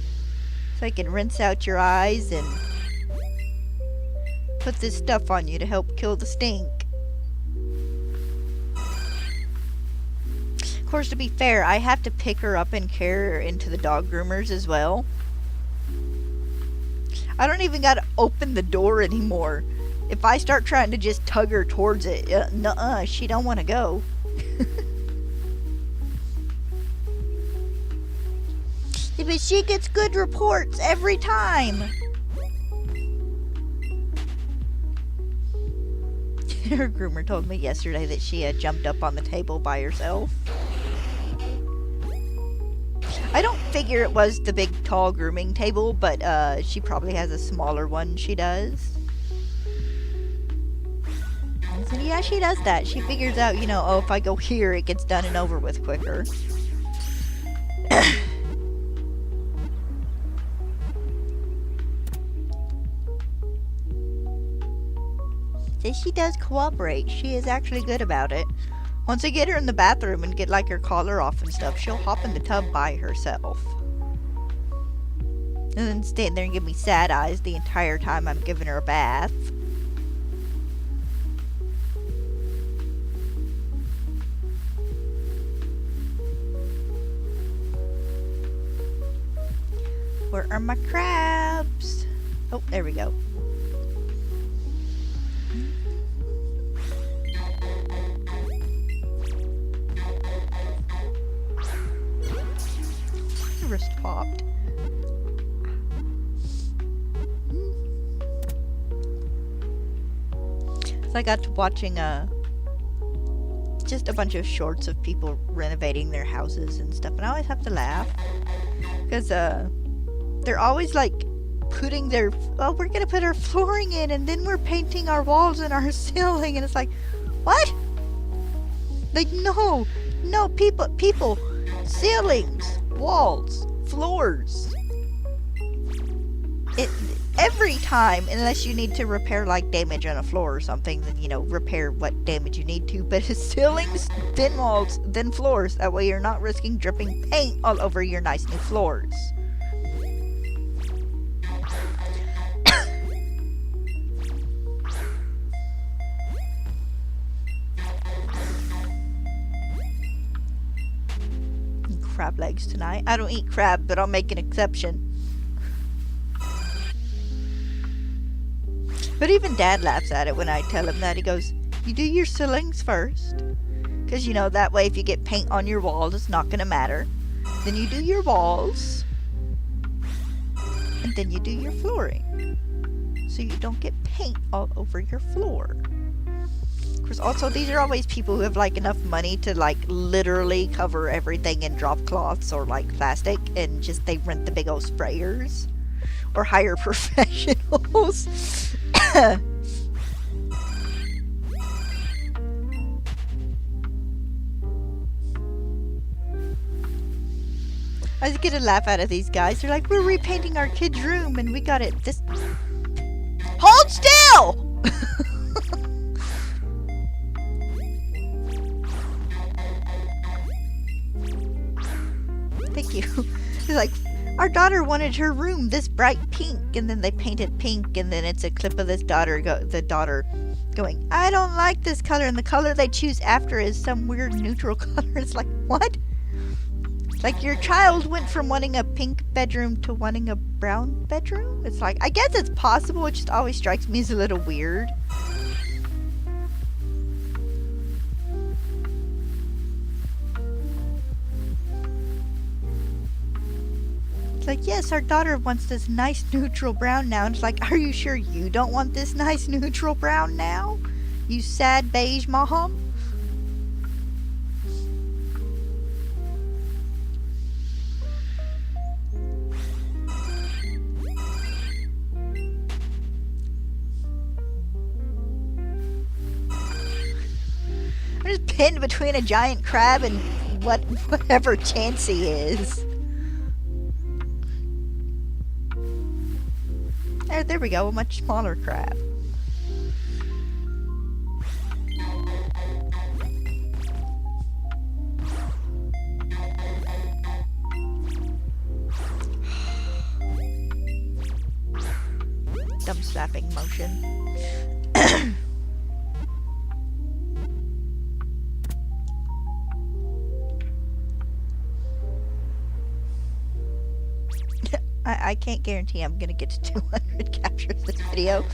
So I can rinse out your eyes and put this stuff on you to help kill the stink. course, to be fair, I have to pick her up and carry her into the dog groomers as well. I don't even gotta open the door anymore. If I start trying to just tug her towards it, nuh-uh, she don't want to go. Yeah, but she gets good reports every time. Her groomer told me yesterday that she had jumped up on the table by herself. I don't figure it was the big tall grooming table, but she probably has a smaller one she does. I said, yeah, she does that. She figures out, you know, oh, if I go here, it gets done and over with quicker. So she does cooperate. She is actually good about it. Once I get her in the bathroom and get like her collar off and stuff, she'll hop in the tub by herself. And then stand there and give me sad eyes the entire time I'm giving her a bath. Where are my crabs? Oh, there we go. Wrist popped. So I got to watching just a bunch of shorts of people renovating their houses and stuff, and I always have to laugh because they're always like putting their, oh, we're gonna put our flooring in and then we're painting our walls and our ceiling, and it's like, what? Like, no, people, ceilings, walls, floors. Every time, unless you need to repair like damage on a floor or something, then, you know, repair what damage you need to. But ceilings, then walls, then floors. That way you're not risking dripping paint all over your nice new floors. Crab legs tonight. I don't eat crab, but I'll make an exception. But even Dad laughs at it when I tell him that. He goes, you do your ceilings first. Because, you know, that way if you get paint on your walls, it's not going to matter. Then you do your walls. And then you do your flooring. So you don't get paint all over your floor. Of course, also, these are always people who have, like, enough money to, like, literally cover everything in drop cloths or, like, plastic. And just, they rent the big old sprayers. Or hire professionals. I just get a laugh out of these guys. They're like, we're repainting our kid's room and we got it this... Hold still! Thank you. He's like, our daughter wanted her room this bright pink, and then they painted pink, and then it's a clip of this the daughter going, I don't like this color, and the color they choose after is some weird neutral color. It's like, what? Like, your child went from wanting a pink bedroom to wanting a brown bedroom? It's like, I guess it's possible, it just always strikes me as a little weird. It's like, yes, our daughter wants this nice neutral brown now. And it's like, are you sure you don't want this nice neutral brown now? You sad beige mom? I'm just pinned between a giant crab and whatever Chansey is. There we go, a much smaller crab. Dumb slapping motion. I can't guarantee I'm gonna get to 200 captures this video.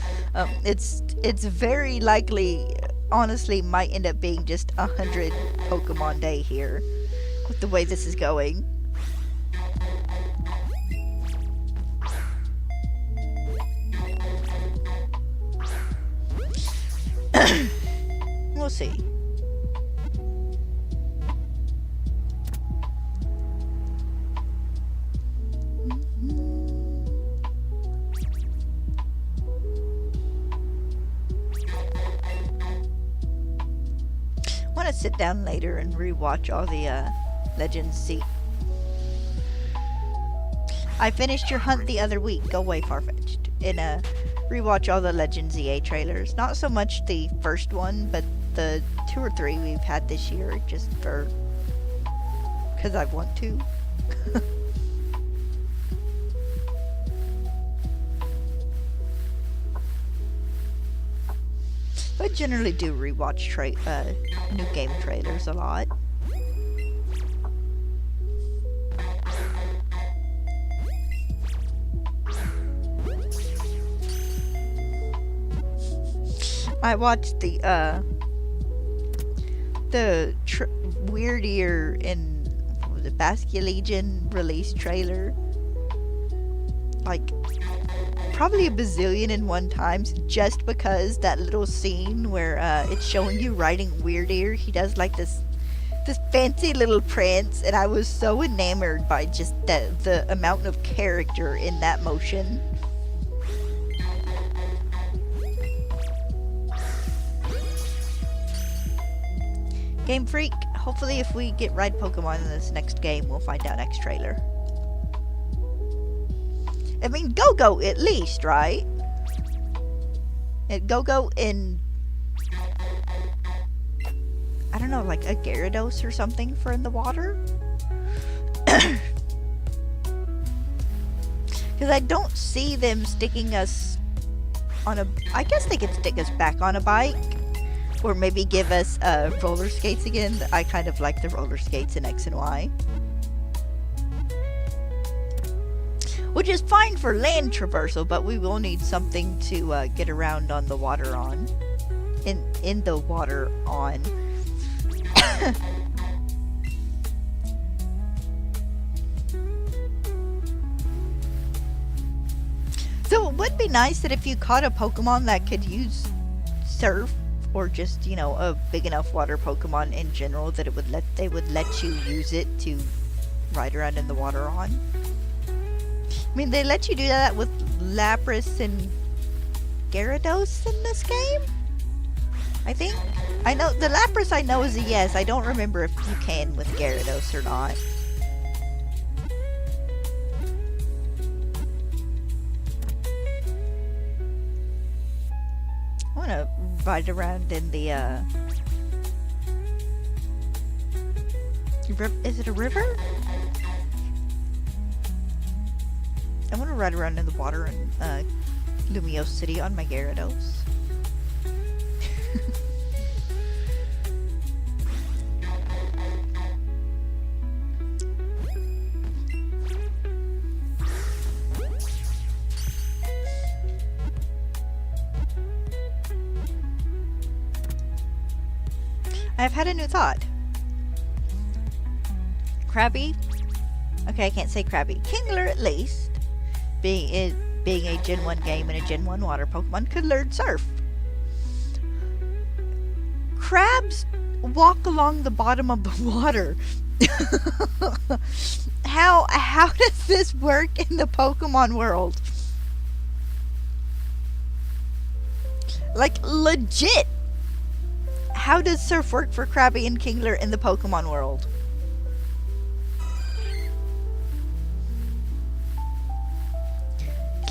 It's very likely, honestly, might end up being just 100 Pokemon day here, with the way this is going. We'll see. I want to sit down later and rewatch all the Legends Z. I finished your hunt the other week. Go away, Farfetch'd. And rewatch all the Legends ZA trailers. Not so much the first one, but the 2 or 3 we've had this year, just for because I want to. I generally do rewatch new game trailers a lot. I watched the Weird Ear in the Basque Legion release trailer, like probably a bazillion and one times, just because that little scene where it's showing you riding Weird Ear. He does like this fancy little prance, and I was so enamored by just the amount of character in that motion. Game Freak, hopefully if we get Ride Pokemon in this next game, we'll find out next trailer. I mean, Go-Go at least, right? Go-Go in, I don't know, like a Gyarados or something for in the water? Because I don't see them sticking us on a... I guess they could stick us back on a bike. Or maybe give us roller skates again. I kind of like the roller skates in X and Y. Which is fine for land traversal, but we will need something to get around on the water on. In the water on. So it would be nice that if you caught a Pokemon that could use Surf, or just, you know, a big enough water Pokemon in general, that they would let you use it to ride around in the water on. I mean, they let you do that with Lapras and Gyarados in this game, I think. I know the Lapras I know is a yes. I don't remember if you can with Gyarados or not. I want to ride around in the is it a river? I want to ride around in the water in Lumiose City on my Gyarados. I've had a new thought. Krabby? Okay, I can't say Krabby. Kingler, at least, being a Gen 1 game and a Gen 1 water Pokemon, could learn Surf. Crabs walk along the bottom of the water. How does this work in the Pokemon world? Like, legit. How does Surf work for Krabby and Kingler in the Pokemon world?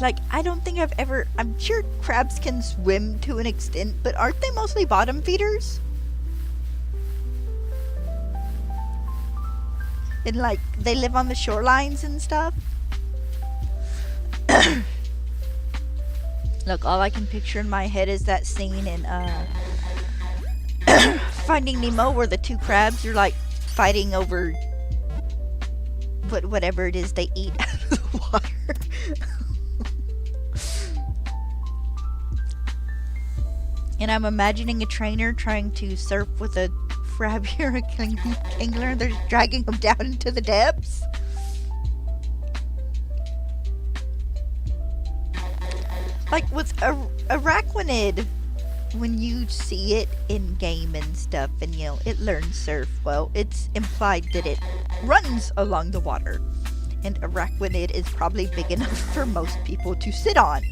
Like, I don't think I've ever... I'm sure crabs can swim to an extent, but aren't they mostly bottom feeders? And, like, they live on the shorelines and stuff? Look, all I can picture in my head is that scene in, Finding Nemo, where the two crabs are like fighting over whatever it is they eat out of the water. And I'm imagining a trainer trying to surf with a Krabby or a Kingler, and they're dragging him down into the depths. Like with Araquanid, when you see it in game and stuff, and you know it learns surf, well, it's implied that it runs along the water, and Araquanid is probably big enough for most people to sit on.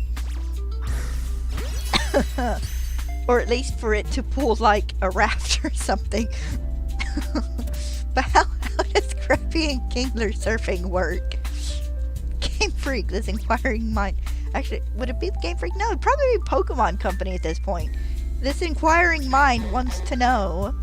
Or at least for it to pull like a raft or something. But how does Krabby and Kingler surfing work? Game Freak, this inquiring mind. Actually, would it be the Game Freak? No, it'd probably be Pokemon Company at this point. This inquiring mind wants to know.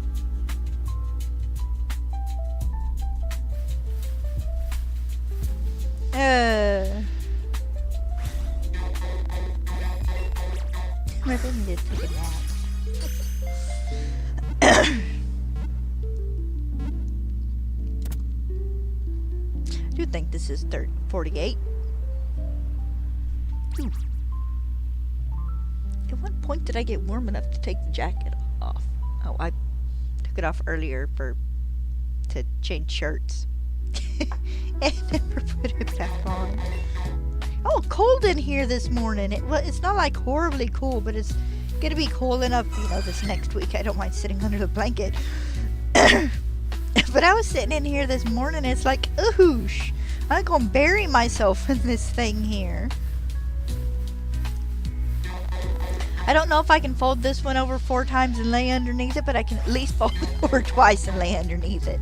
Maybe I need to take a nap. I do think this is 48. Ooh. At what point did I get warm enough to take the jacket off? Oh, I took it off earlier to change shirts. And never put it back on. Oh, cold in here this morning. It's not like horribly cool, but it's gonna be cool enough, you know, this next week. I don't mind sitting under the blanket. But I was sitting in here this morning, it's like, oosh, I'm gonna bury myself in this thing here. I don't know if I can fold this one over 4 times and lay underneath it, but I can at least fold it over twice and lay underneath it.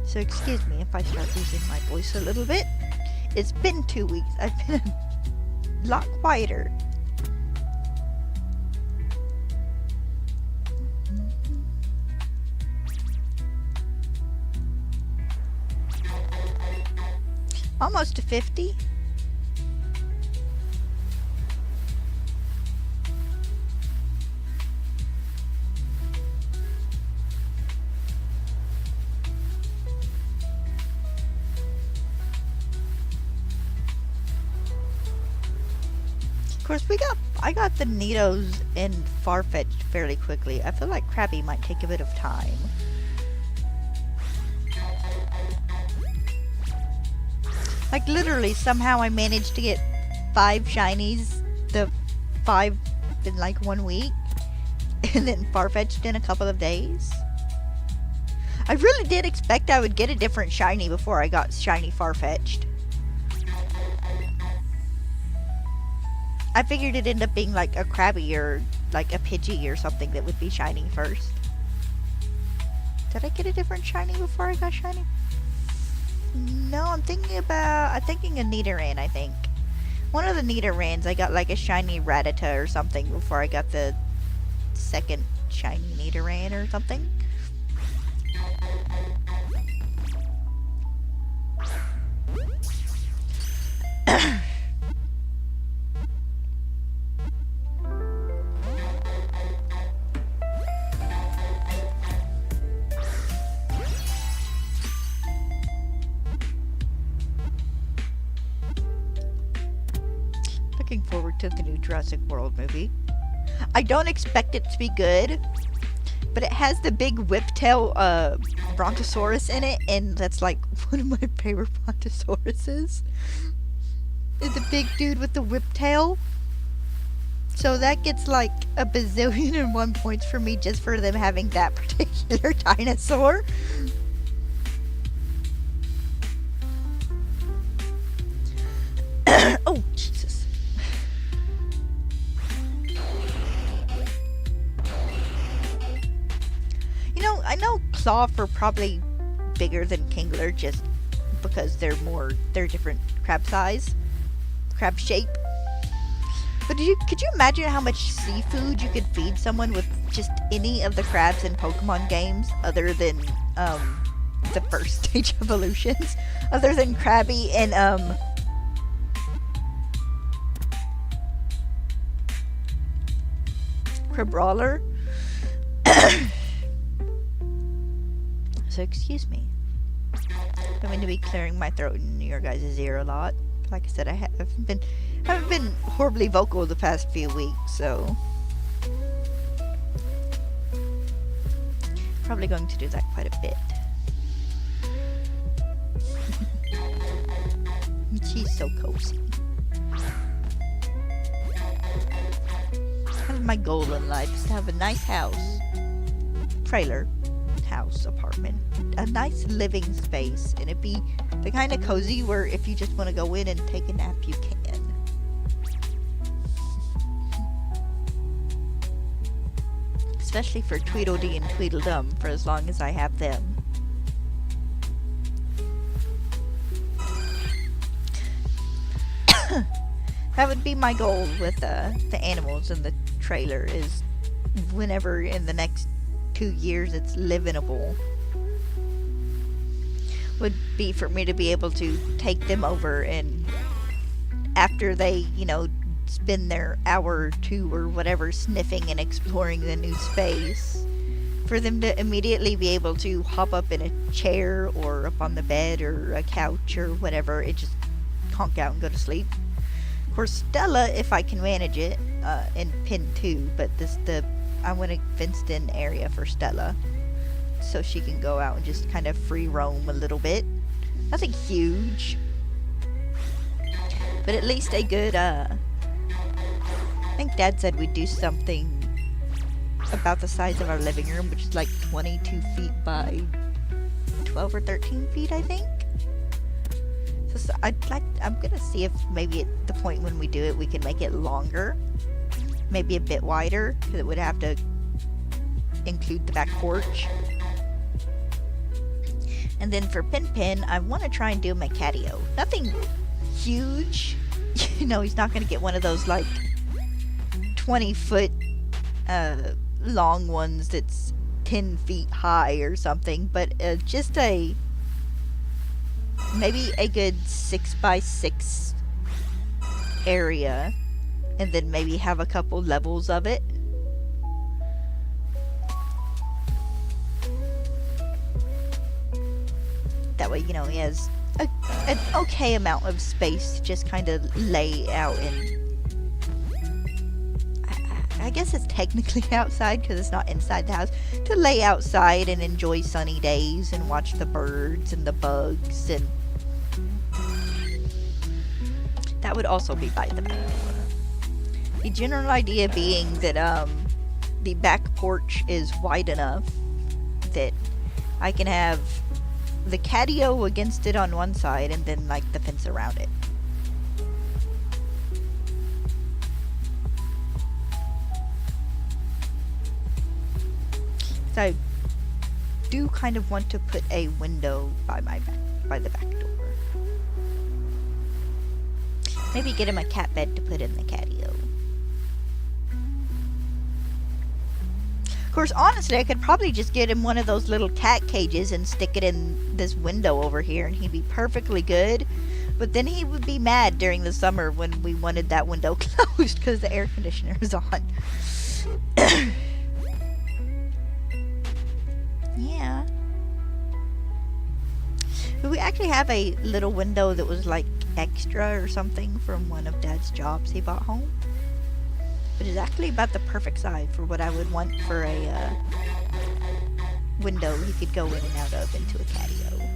So excuse me if I start losing my voice a little bit. It's been 2 weeks. I've been a lot quieter. Almost to 50. Of course, I got the Nidos and Farfetch'd fairly quickly. I feel like Krabby might take a bit of time. Like literally, somehow I managed to get 5 shinies, the 5 in like 1 week, and then Farfetch'd in a couple of days. I really did expect I would get a different shiny before I got shiny Farfetch'd. I figured it'd end up being like a Krabby or like a Pidgey or something that would be shiny first. Did I get a different shiny before I got shiny? No, I'm thinking a Nidoran, I think. One of the Nidorans, I got like a shiny Rattata or something before I got the second shiny Nidoran or something. Looking forward to the new Jurassic World movie. I don't expect it to be good, but it has the big whiptail brontosaurus in it, and that's like one of my favorite brontosauruses. Is the big dude with the whiptail. So that gets like a bazillion and 1 points for me just for them having that particular dinosaur. Oh, Jesus. You know, I know Claw are probably bigger than Kingler just because they're different crab size, crab shape. But could you imagine how much seafood you could feed someone with just any of the crabs in Pokemon games other than the first stage evolutions? Other than Krabby and Crabrawler. So excuse me. I'm going to be clearing my throat in your guys' ear a lot. Like I said, I haven't been horribly vocal the past few weeks, so probably going to do that quite a bit. She's so cozy. Kind of my goal in life is to have a nice house, trailer, house, apartment, a nice living space, and it be the kind of cozy where if you just want to go in and take a nap, you can. Especially for Tweedledee and Tweedledum, for as long as I have them. That would be my goal with the animals in the trailer, is whenever in the next 2 years it's livable, would be for me to be able to take them over, and after they, you know, spend their hour or two or whatever sniffing and exploring the new space, for them to immediately be able to hop up in a chair or up on the bed or a couch or whatever and just conk out and go to sleep. Of course, Stella, if I can manage it, and Pin too, but I want a fenced in area for Stella so she can go out and just kind of free roam a little bit. Nothing huge, but at least a good, I think Dad said we'd do something about the size of our living room, which is like 22 feet by 12 or 13 feet, I think. So I'm gonna see if maybe at the point when we do it, we can make it longer, maybe a bit wider, because it would have to include the back porch. And then for Pin, I want to try and do my catio. Nothing huge, you know. He's not gonna get one of those like 20-foot long ones that's 10 feet high or something, but just maybe a good 6x6 area, and then maybe have a couple levels of it. That way, you know, he has an okay amount of space to just kind of lay out in. I guess it's technically outside because it's not inside the house, to lay outside and enjoy sunny days and watch the birds and the bugs, and that would also be by the back door. The general idea being that the back porch is wide enough that I can have the catio against it on one side and then like the fence around it. So I do kind of want to put a window by the back door. Maybe get him a cat bed to put in the catio. Of course, honestly, I could probably just get him one of those little cat cages and stick it in this window over here, and he'd be perfectly good. But then he would be mad during the summer when we wanted that window closed because the air conditioner is on. Yeah. But we actually have a little window that was like extra or something from one of Dad's jobs he bought home. But it's actually about the perfect size for what I would want for a window he could go in and out of into a catio.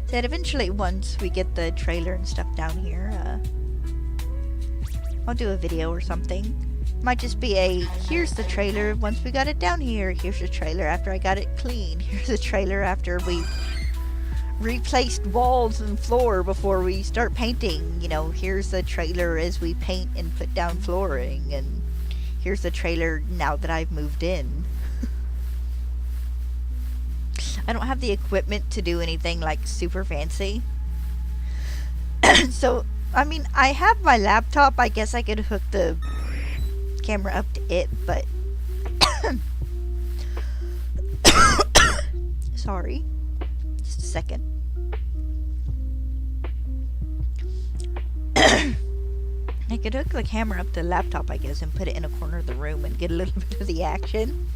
Said eventually, once we get the trailer and stuff down here, I'll do a video or something. Might just be here's the trailer once we got it down here, here's the trailer after I got it clean, here's the trailer after we replaced walls and floor before we start painting, you know, here's the trailer as we paint and put down flooring, and here's the trailer now that I've moved in. I don't have the equipment to do anything like super fancy. So, I mean, I have my laptop. I guess I could hook the camera up to it, but sorry, just a second. I could hook the camera up to the laptop, I guess, and put it in a corner of the room and get a little bit of the action.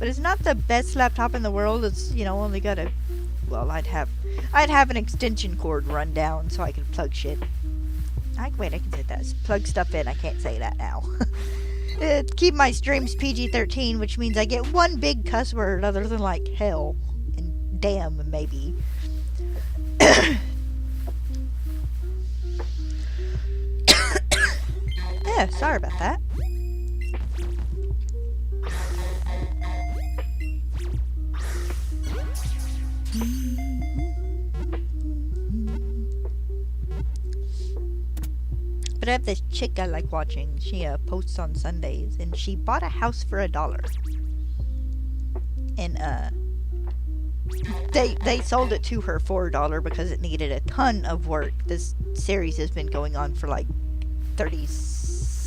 But it's not the best laptop in the world. It's, you know, only got a... Well, I'd have an extension cord run down so I could plug shit. Wait, I can say that. Plug stuff in. I can't say that now. Keep my streams PG-13, which means I get one big cuss word other than, like, hell and damn, maybe. Yeah, sorry about that. But I have this chick I like watching. She posts on Sundays, and she bought a house for $1. And they sold it to her for $1 because it needed a ton of work. This series has been going on for like 30.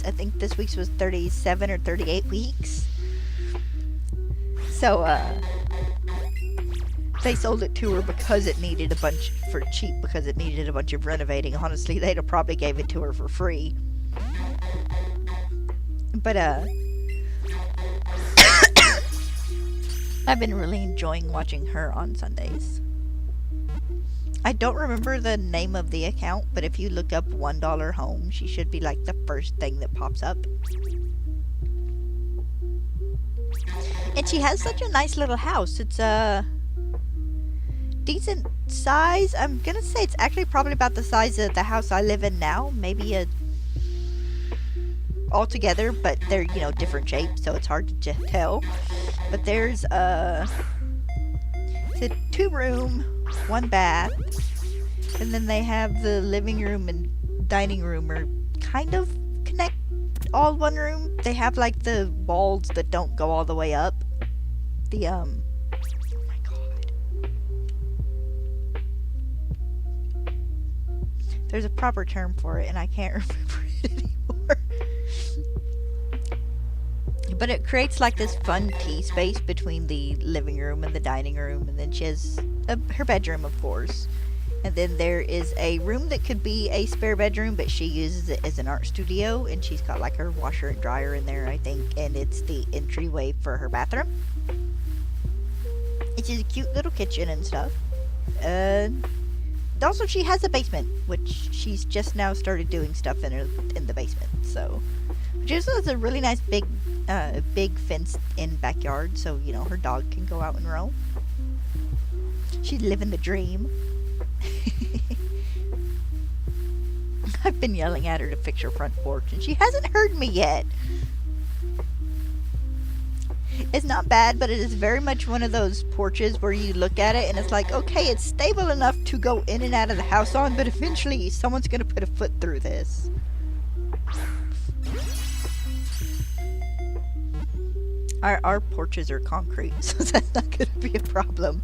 I think this week's was 37 or 38 weeks. So they sold it to her because it needed a bunch for cheap, because it needed a bunch of renovating. Honestly, they'd have probably gave it to her for free. But I've been really enjoying watching her on Sundays. I don't remember the name of the account, but if you look up $1 home, she should be like the first thing that pops up. And she has such a nice little house. It's a decent size. I'm gonna say it's actually probably about the size of the house I live in now. Maybe all together, but they're, you know, different shapes, so it's hard to tell. But there's it's a 2-room, 1 bath, and then they have the living room and dining room are kind of connect all one room. They have like the walls that don't go all the way up. The oh my god. There's a proper term for it and I can't remember it anymore. But it creates like this fun tea space between the living room and the dining room, and then she has her bedroom, of course. And then there is a room that could be a spare bedroom, but she uses it as an art studio, and she's got like her washer and dryer in there, I think, and it's the entryway for her bathroom. It's just a cute little kitchen and stuff. Also, she has a basement, which she's just now started doing stuff in the basement. So, which is a really nice big fenced-in backyard, so you know her dog can go out and roam. She's living the dream. I've been yelling at her to fix her front porch, and she hasn't heard me yet. It's not bad, but it is very much one of those porches where you look at it and it's like, okay, it's stable enough to go in and out of the house on, but eventually someone's going to put a foot through this. Our porches are concrete, so that's not going to be a problem.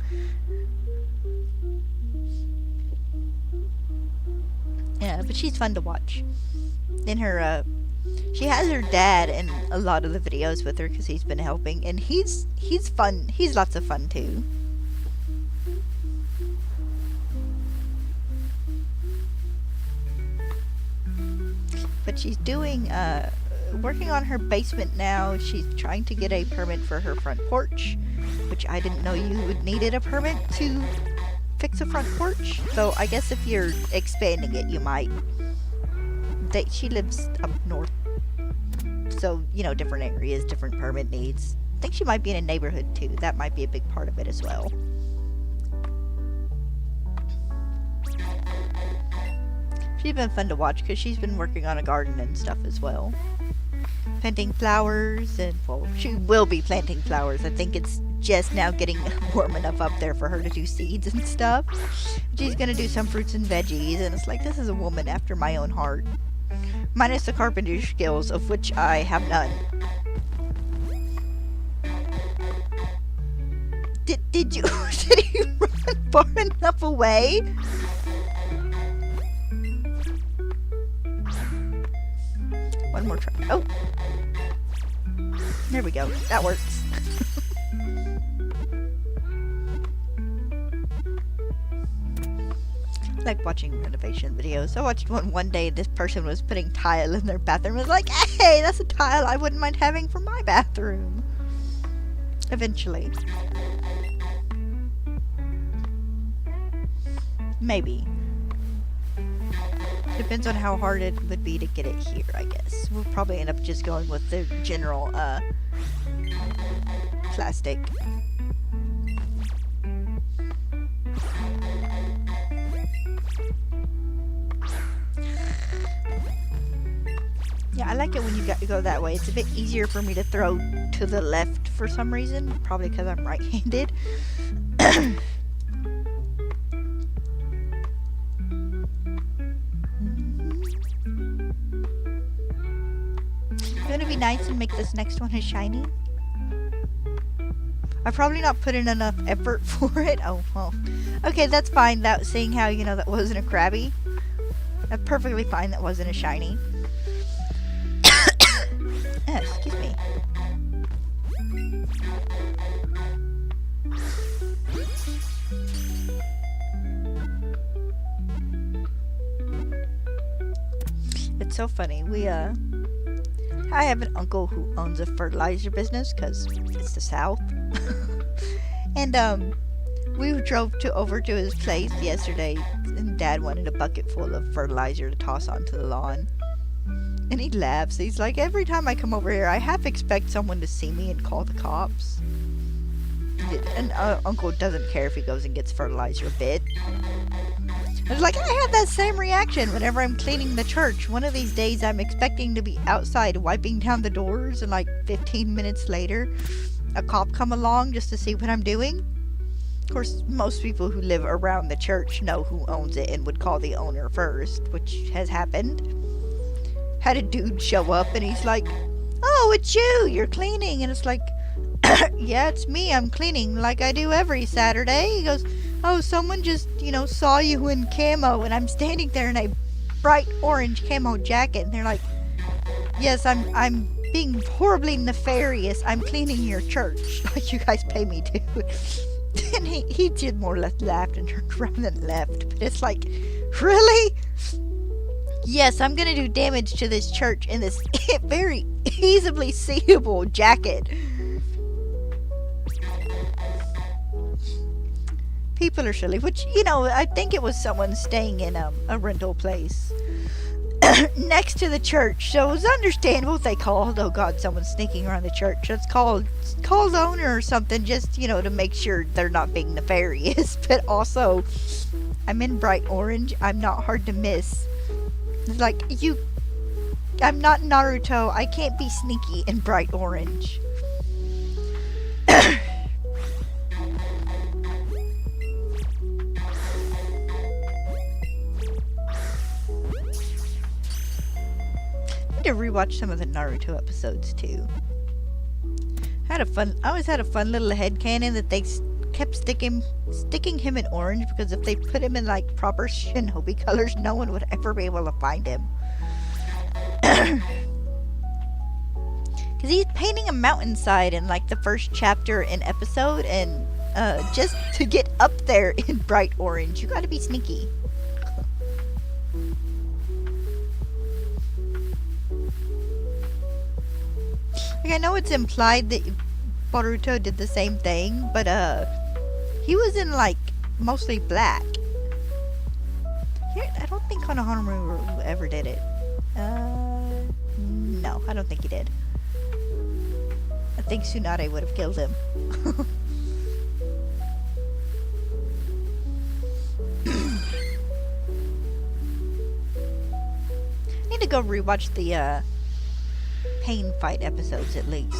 Yeah, but she's fun to watch. In her, she has her dad in a lot of the videos with her because he's been helping, and he's fun. He's lots of fun too. But she's doing, working on her basement now. She's trying to get a permit for her front porch, which I didn't know you would needed a permit to fix a front porch. So I guess if you're expanding it, you might. She lives up north, so you know, different areas, different permit needs. I think she might be in a neighborhood too. That might be a big part of it as well. She's been fun to watch because she's been working on a garden and stuff as well. Planting flowers, and well, she will be planting flowers. I think it's just now getting warm enough up there for her to do seeds and stuff. She's gonna do some fruits and veggies, and it's like, this is a woman after my own heart. Minus the carpentry skills, of which I have none. Did you run far enough away? One more try. Oh! There we go. That works. I like watching renovation videos. I watched one day. This person was putting tile in their bathroom. I was like, hey, that's a tile I wouldn't mind having for my bathroom. Eventually. Maybe. Depends on how hard it would be to get it here, I guess. We'll probably end up just going with the general, plastic. Yeah, I like it when you go that way. It's a bit easier for me to throw to the left for some reason. Probably because I'm right-handed. Gonna be nice and make this next one a shiny. I've probably not put in enough effort for it. Oh, well. Okay, that's fine. That, seeing how, you know, that wasn't a Krabby. That's perfectly fine that wasn't a shiny. Excuse me. It's so funny. I have an uncle who owns a fertilizer business because it's the South. And we drove over to his place yesterday, and Dad wanted a bucket full of fertilizer to toss onto the lawn. And he laughs. He's like, every time I come over here, I half expect someone to see me and call the cops. And Uncle doesn't care if he goes and gets fertilizer a bit. I was like, I have that same reaction whenever I'm cleaning the church. One of these days I'm expecting to be outside wiping down the doors, and like 15 minutes later, a cop come along just to see what I'm doing. Of course, most people who live around the church know who owns it and would call the owner first, which has happened. Had a dude show up and he's like, oh, it's you, you're cleaning. And it's like, yeah, it's me, I'm cleaning like I do every Saturday. He goes, oh, someone just, you know, saw you in camo, and I'm standing there in a bright orange camo jacket. And they're like, yes, I'm being horribly nefarious. I'm cleaning your church like you guys pay me to. And he did more or less laughed and turned around and left. But it's like, really? Yes, I'm gonna do damage to this church in this very easily seeable jacket. People are silly, which, you know, I think it was someone staying in a rental place next to the church, so it was understandable if they called, oh god, someone's sneaking around the church. Let's call the owner or something, just, you know, to make sure they're not being nefarious. But also, I'm in bright orange, I'm not hard to miss. It's like, I'm not Naruto, I can't be sneaky in bright orange. To rewatch some of the Naruto episodes too. I always had a fun little headcanon that they kept sticking him in orange, because if they put him in like proper shinobi colors, no one would ever be able to find him. Because he's painting a mountainside in like the first chapter and episode, and just to get up there in bright orange, you gotta be sneaky. Like, I know it's implied that Boruto did the same thing, but he was in like mostly black. Here, I don't think Konohamaru ever did it. No, I don't think he did. I think Tsunade would have killed him. I need to go rewatch the Pain Fight episodes at least.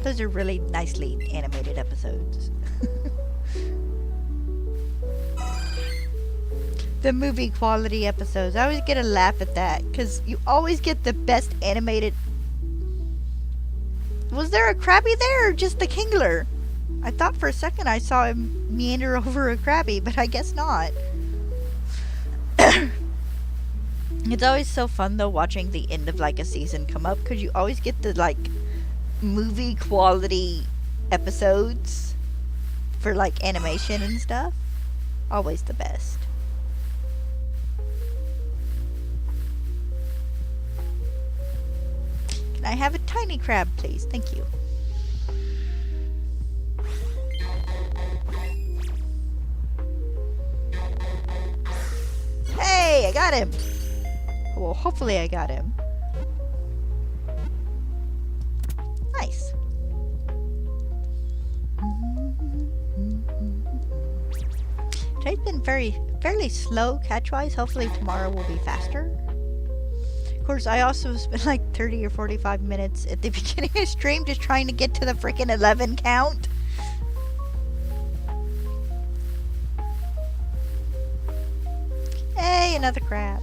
Those are really nicely animated episodes. The movie quality episodes, I always get a laugh at that, because you always get the best animated. Was there a Krabby there, or just the Kingler? I thought for a second I saw him meander over a Krabby, but I guess not. It's always so fun though watching the end of like a season come up, because you always get the like movie quality episodes for like animation and stuff. Always the best. Can I have a tiny crab, please? Thank you. I got him! Well, hopefully I got him. Nice. Today's been fairly slow catch-wise. Hopefully tomorrow will be faster. Of course, I also spent like 30 or 45 minutes at the beginning of the stream just trying to get to the freaking 11 count. Hey, another crab.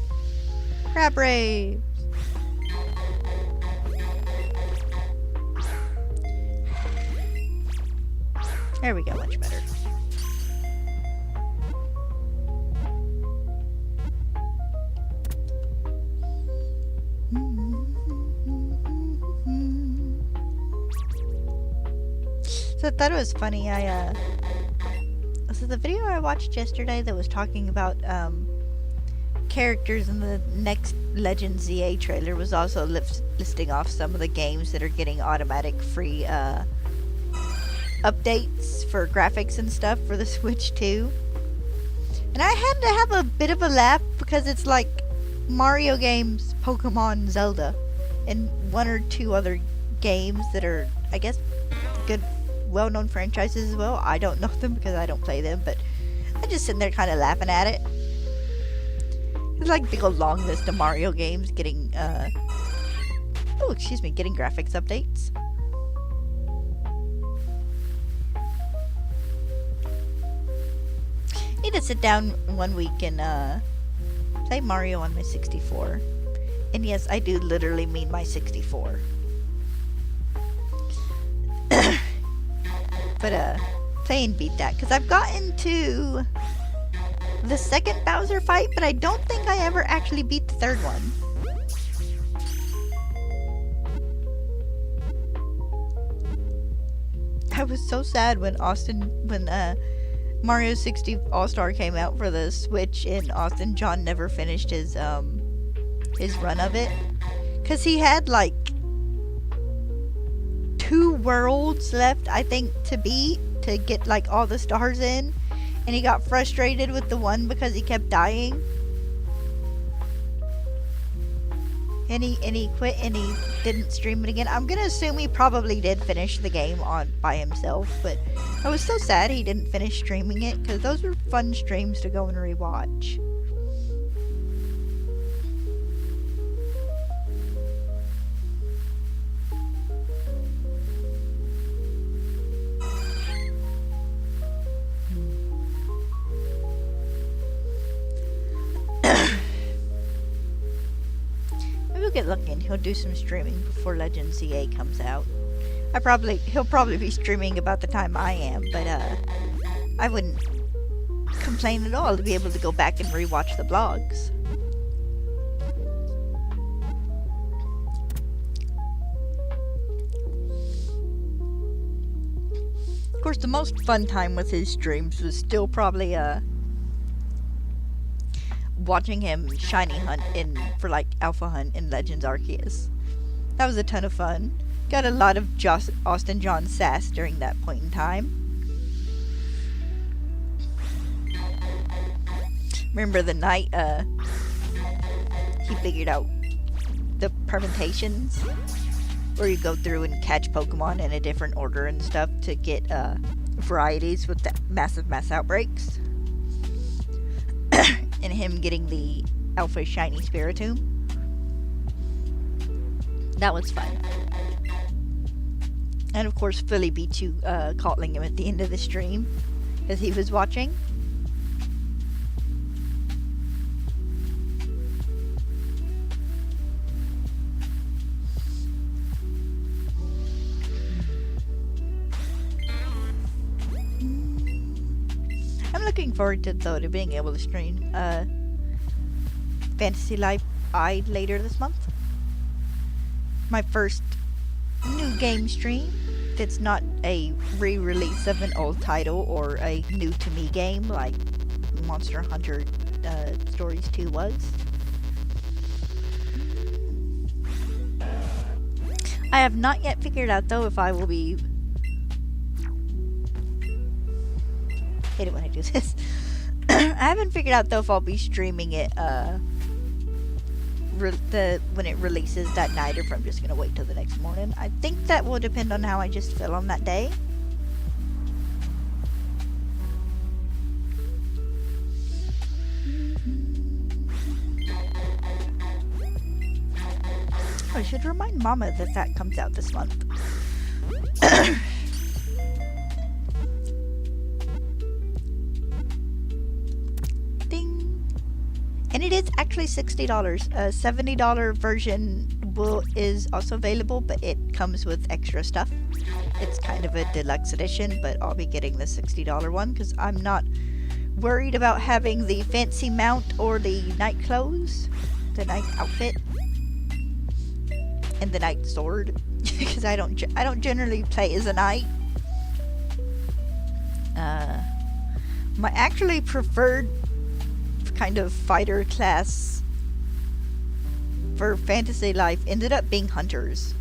Crab raves. There we go, much better. So I thought it was funny, so the video I watched yesterday that was talking about, characters in the next Legend ZA trailer was also listing off some of the games that are getting automatic free, updates for graphics and stuff for the Switch too. And I had to have a bit of a laugh because it's like Mario games, Pokemon, Zelda, and one or two other games that are, I guess, good, well-known franchises as well. I don't know them because I don't play them, but I'm just sitting there kind of laughing at it. It's like a big old long list of Mario games getting, getting graphics updates. Need to sit down one week and play Mario on my 64. And yes, I do literally mean my 64. But play and beat that, because I've gotten to the second Bowser fight, but I don't think I ever actually beat the third one. I was so sad when Mario 60 All-Star came out for the Switch and Austin John never finished his run of it. Cause he had like 2 worlds left, I think, to beat to get like all the stars in. And he got frustrated with the one because he kept dying. And he quit and he didn't stream it again. I'm gonna assume he probably did finish the game by himself, but I was so sad he didn't finish streaming it because those were fun streams to go and rewatch. Get lucky and he'll do some streaming before Legend ZA comes out. He'll probably be streaming about the time I am, but I wouldn't complain at all to be able to go back and rewatch the vlogs. Of course, the most fun time with his streams was still probably watching him shiny hunt for like alpha hunt in Legends Arceus. That was a ton of fun. Got a lot of Austin John sass during that point in time. Remember the night he figured out the permutations where you go through and catch Pokemon in a different order and stuff to get varieties with the massive mass outbreaks. And him getting the Alpha Shiny Spiritomb. That was fun. And of course, Philly beat you, calling him at the end of the stream, as he was watching. I'm looking forward to being able to stream Fantasy Life I later this month. My first new game stream that's not a re-release of an old title or a new to me game like Monster Hunter Stories 2 was. I have not yet figured out though if I will be... hate it when I do this. I haven't figured out though if I'll be streaming it when it releases that night, or if I'm just gonna wait till the next morning. I think that will depend on how I just feel on that day. I should remind Mama that that comes out this month. Ding! And it is actually $60. A $70 version is also available, but it comes with extra stuff. It's kind of a deluxe edition, but I'll be getting the $60 one because I'm not worried about having the fancy mount or the night clothes, the night outfit, and the night sword, because I don't generally play as a knight. My actually preferred kind of fighter class for Fantasy Life ended up being hunters.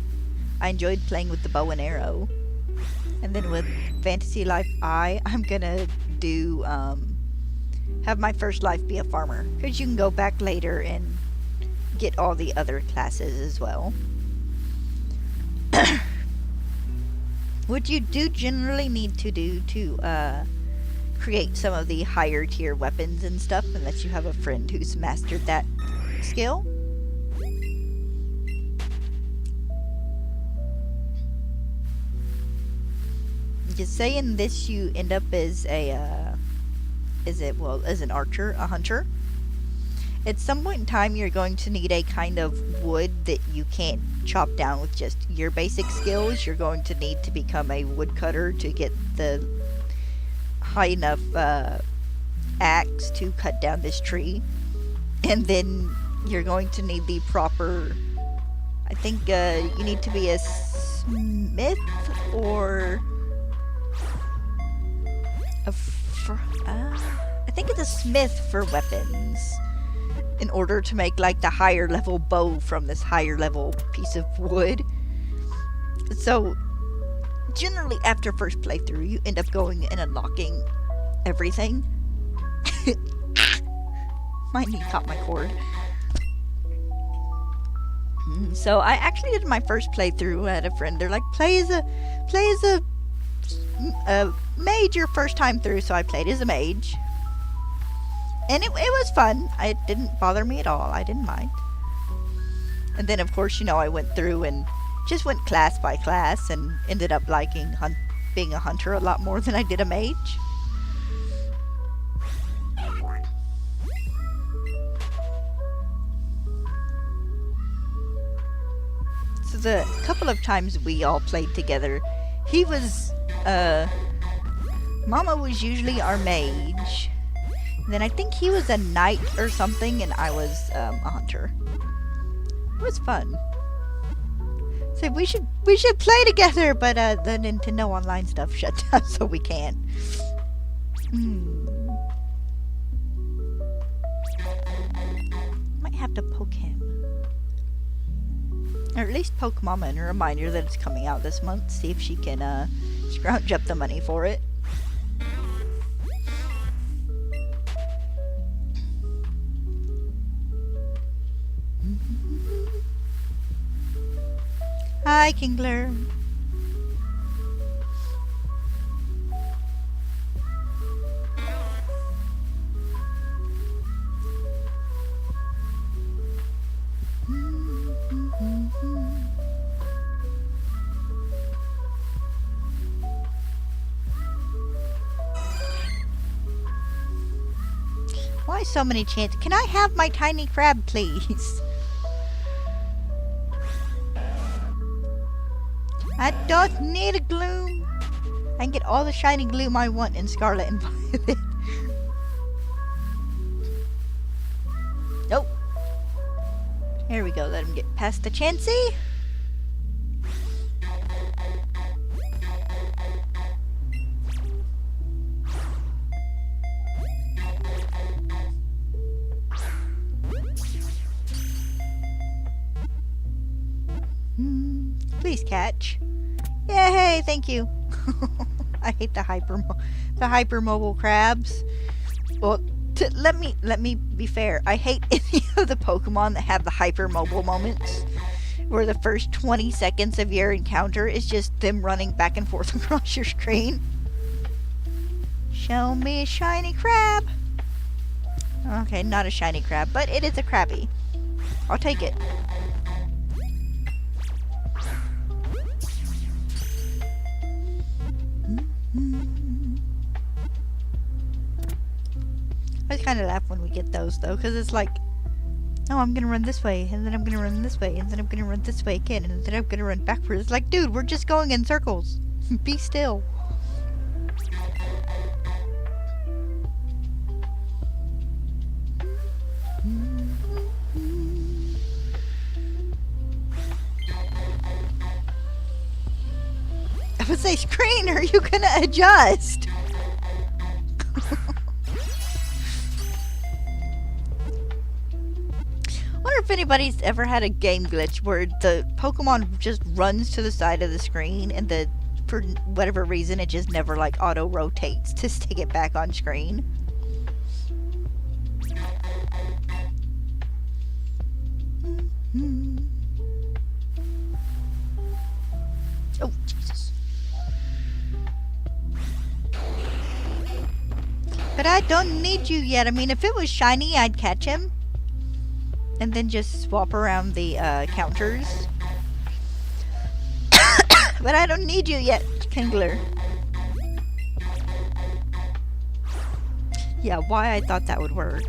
I enjoyed playing with the bow and arrow. And then with Fantasy Life I'm gonna do have my first life be a farmer, because you can go back later and get all the other classes as well. What you do generally need to do to create some of the higher tier weapons and stuff, unless you have a friend who's mastered that skill. Just say in this you end up as a as an archer, a hunter. At some point in time you're going to need a kind of wood that you can't chop down with just your basic skills. You're going to need to become a woodcutter to get the high enough axe to cut down this tree. And then you're going to need the proper, I think you need to be a smith or I think it's a smith for weapons, in order to make like the higher level bow from this higher level piece of wood. So generally after first playthrough you end up going and unlocking everything. My knee caught my cord. So I actually did my first playthrough. I had a friend, they're like, play as a mage your first time through, so I played as a mage. And it was fun. It didn't bother me at all. I didn't mind. And then, of course, I went through and just went class by class and ended up liking being a hunter a lot more than I did a mage. So the couple of times we all played together, he was, Mama was usually our mage. Then I think he was a knight or something, and I was a hunter. It was fun. So we should play together, but the Nintendo Online stuff shut down, so we can't. Might have to poke him, or at least poke Mama and a reminder that it's coming out this month. See if she can scrounge up the money for it. Hi, Kingler. Why so many chances? Can I have my tiny crab, please? I don't need a gloom. I can get all the shiny gloom I want in Scarlet and Violet. Nope. Here we go. Let him get past the Chansey. Please catch. Yay, thank you. I hate the hypermobile crabs. Well, Let me be fair. I hate any of the Pokemon that have the hypermobile moments, where the first 20 seconds of your encounter is just them running back and forth across your screen. Show me a shiny crab. Okay, not a shiny crab, but it is a Krabby. I'll take it. I just kind of laugh when we get those, though, because it's like, oh, I'm going to run this way, and then I'm going to run this way, and then I'm going to run this way again, and then I'm going to run backwards. It's like, dude, we're just going in circles. Be still. I would say, screen, are you going to adjust? I wonder if anybody's ever had a game glitch where the Pokemon just runs to the side of the screen and for whatever reason it just never like auto rotates to stick it back on screen. Oh, Jesus. But I don't need you yet. I mean, if it was shiny, I'd catch him. And then just swap around the counters. But I don't need you yet, Kingler. Yeah, why I thought that would work.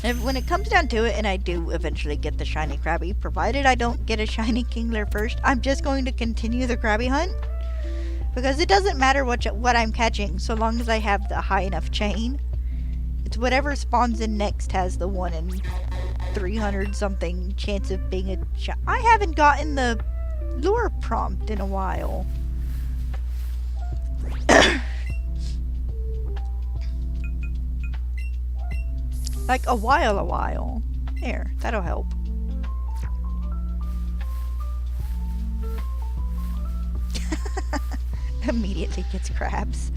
And when it comes down to it, and I do eventually get the shiny Krabby, provided I don't get a shiny Kingler first, I'm just going to continue the Krabby hunt. Because it doesn't matter what I'm catching, so long as I have the high enough chain. It's whatever spawns in next has the 1 in 300 something chance of being a I haven't gotten the lure prompt in a while. Like a while. There, that'll help. Immediately gets crabs.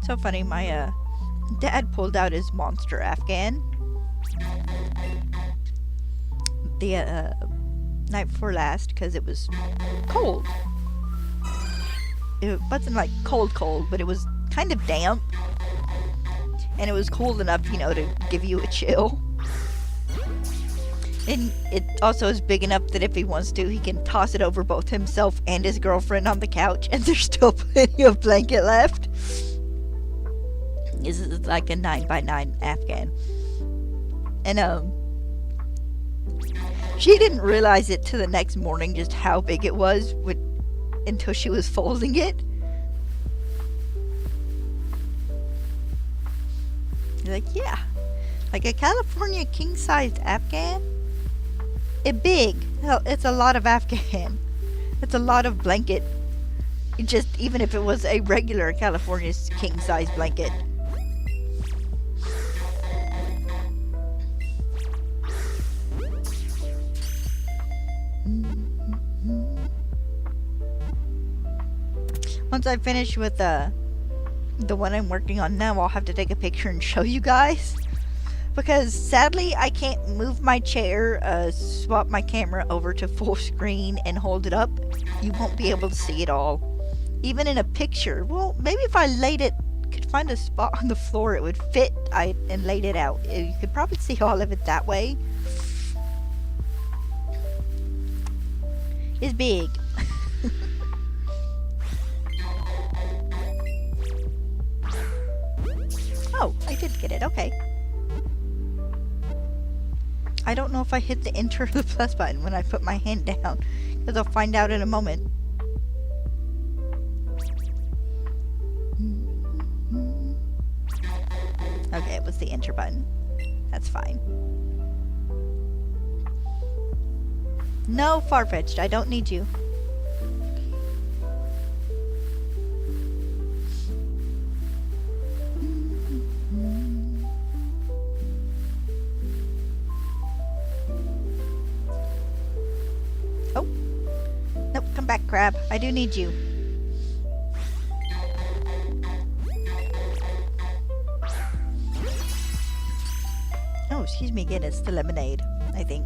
So funny, my dad pulled out his monster Afghan the night before last because it was cold. It wasn't like cold, but it was kind of damp. And it was cold enough, you know, to give you a chill. And it also is big enough that if he wants to, he can toss it over both himself and his girlfriend on the couch, and there's still plenty of blanket left. This is like a 9x9 Afghan. And, she didn't realize it till the next morning just how big it was until she was folding it. Like, yeah. Like a California king-sized Afghan? It's big. Hell, it's a lot of Afghan. It's a lot of blanket. Just even if it was a regular California king-sized blanket. Once I finish with the one I'm working on now, I'll have to take a picture and show you guys. Because sadly, I can't move my chair, swap my camera over to full screen and hold it up. You won't be able to see it all. Even in a picture. Well, maybe if I could find a spot on the floor it would fit and laid it out. You could probably see all of it that way. It's big. Oh, I did get it. Okay. I don't know if I hit the enter or the plus button when I put my hand down, because I'll find out in a moment. Okay, it was the enter button. That's fine. No, far-fetched. I don't need you. Oh. Nope, come back, Crab. I do need you. Oh, excuse me again. It's the lemonade, I think.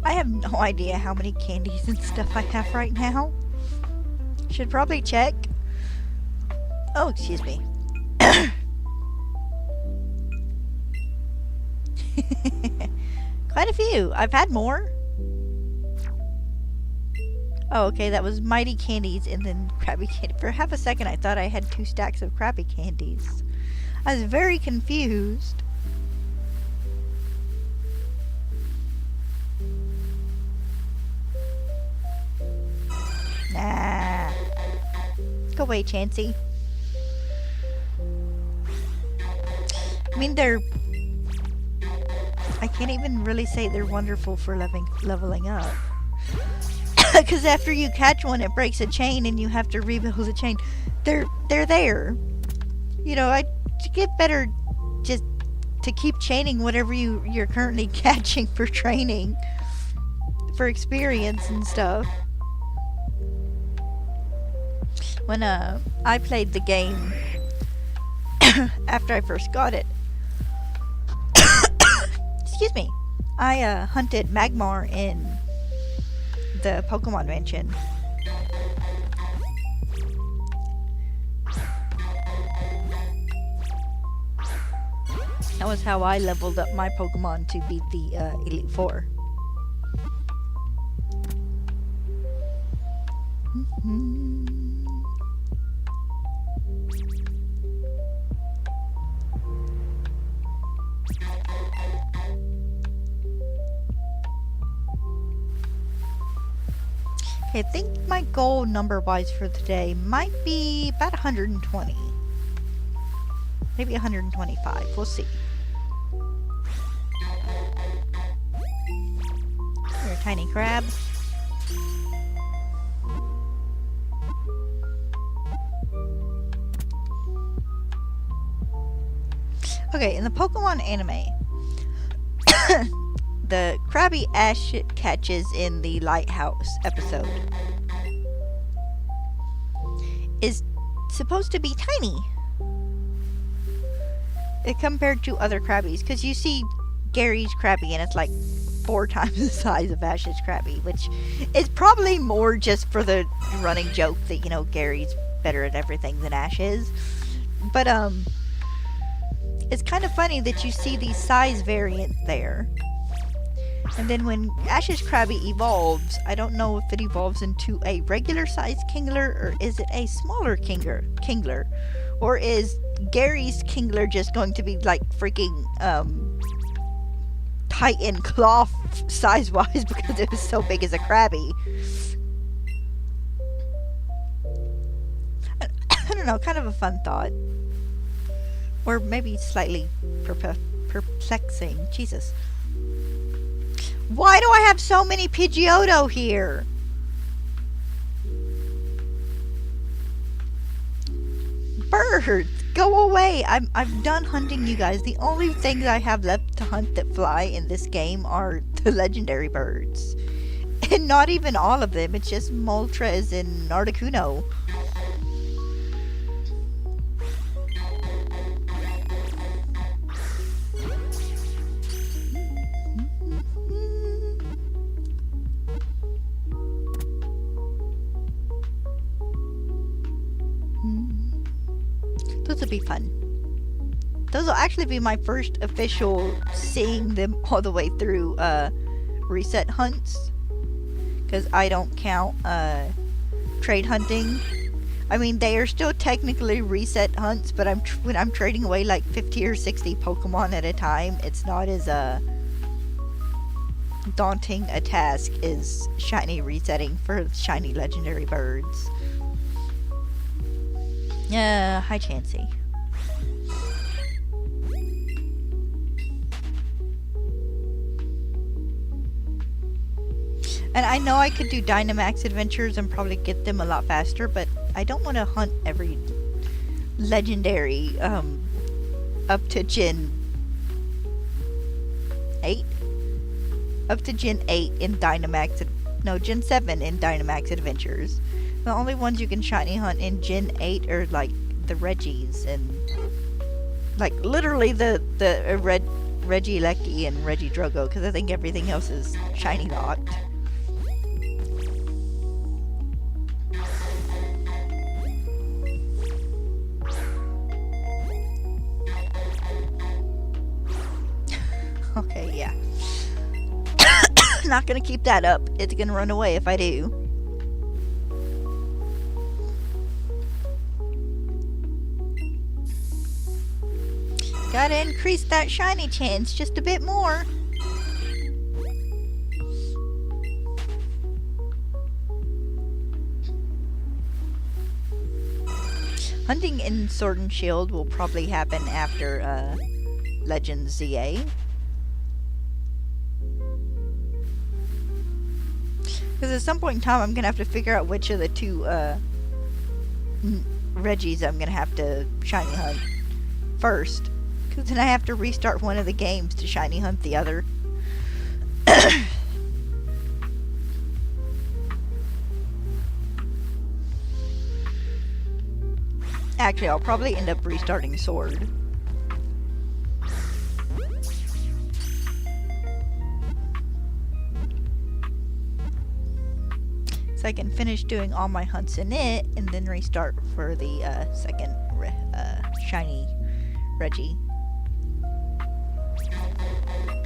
I have no idea how many candies and stuff I have right now. Should probably check. Oh, excuse me. Quite a few. I've had more. Oh, okay, that was Mighty Candies and then Krabby Candy. For half a second, I thought I had 2 stacks of Krabby Candies. I was very confused. Nah. Go away, Chansey. I mean, I can't even really say they're wonderful for leveling up. Because after you catch one, it breaks a chain and you have to rebuild the chain. They're there. You know, I get better just to keep chaining whatever you're currently catching for training. For experience and stuff. When I played the game after I first got it. Excuse me. I hunted Magmar in the Pokemon Mansion. That was how I leveled up my Pokemon to beat the Elite Four. Okay, I think my goal number-wise for today might be about 120. Maybe 125. We'll see. You're a tiny crab. Okay, in the Pokemon anime, the Krabby Ash catches in the Lighthouse episode is supposed to be tiny compared to other Krabbies, because you see Gary's Krabby and it's like 4 times the size of Ash's Krabby, which is probably more just for the running joke that, you know, Gary's better at everything than Ash is. But it's kind of funny that you see these size variants there. And then when Ash's Krabby evolves, I don't know if it evolves into a regular sized Kingler, or is it a smaller Kingler? Or is Gary's Kingler just going to be like freaking Titan cloth size wise because it was so big as a Krabby? I don't know, kind of a fun thought. Or maybe slightly perplexing. Jesus. Why do I have so many Pidgeotto here? Birds, go away. I'm done hunting you guys. The only things I have left to hunt that fly in this game are the legendary birds. And not even all of them. It's just Moltres and Articuno. Those will be fun. Those will actually be my first official seeing them all the way through reset hunts. Because I don't count trade hunting. I mean, they are still technically reset hunts, but when I'm trading away like 50 or 60 Pokemon at a time, it's not as daunting a task as shiny resetting for shiny legendary birds. Hi Chansey. And I know I could do Dynamax adventures and probably get them a lot faster, but I don't want to hunt every legendary up to Gen 8? Up to Gen 8 in Dynamax, no, Gen 7 in Dynamax adventures. The only ones you can shiny hunt in Gen 8 are like the Reggies and like literally the Regieleki and Regidrogo, because I think everything else is shiny locked. Okay, yeah. Not gonna keep that up. It's gonna run away if I do. Gotta increase that shiny chance just a bit more. Hunting in Sword and Shield will probably happen after Legends ZA. Because at some point in time, I'm going to have to figure out which of the two Reggies I'm going to have to shiny hunt first. Because then I have to restart one of the games to shiny hunt the other. Actually, I'll probably end up restarting Sword. So I can finish doing all my hunts in it and then restart for the second shiny Reggie.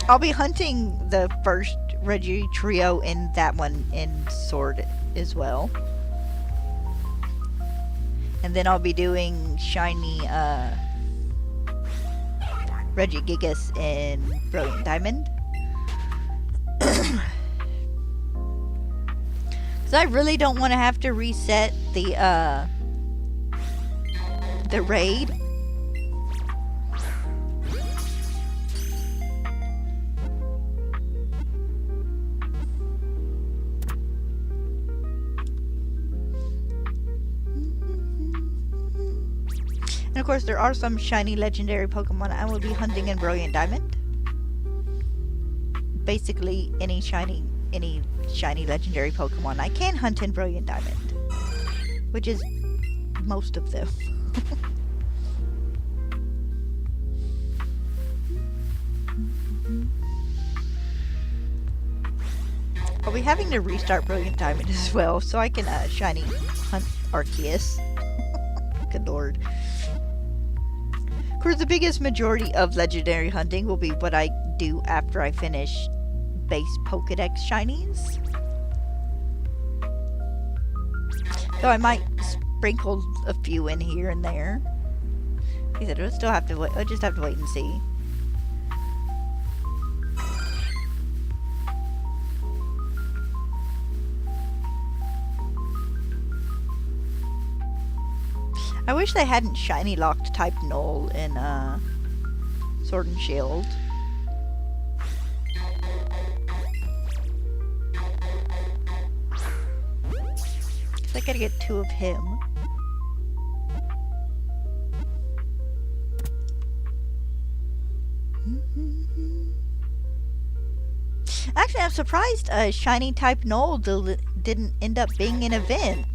I'll be hunting the first Reggie trio in that one in Sword as well. And then I'll be doing shiny Regigigas in Brilliant Diamond. I really don't want to have to reset the raid. And of course there are some shiny legendary Pokemon I will be hunting in Brilliant Diamond. Basically any shiny legendary Pokemon I can hunt in Brilliant Diamond, which is most of them. I'll be having to restart Brilliant Diamond as well, so I can shiny hunt Arceus. Good lord. Of course, the biggest majority of legendary hunting will be what I do after I finish base Pokedex shinies. So I might sprinkle a few in here and there. He said we'll still have to wait. I'll just have to wait and see. I wish they hadn't shiny locked type Null in Sword and Shield. I gotta get 2 of him. Actually, I'm surprised shiny type Null didn't end up being an event.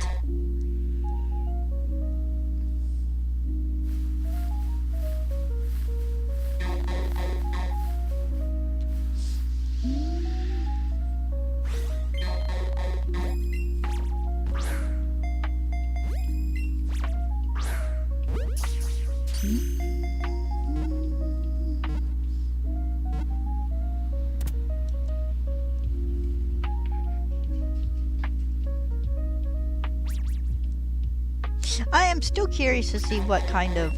I am still curious to see what kind of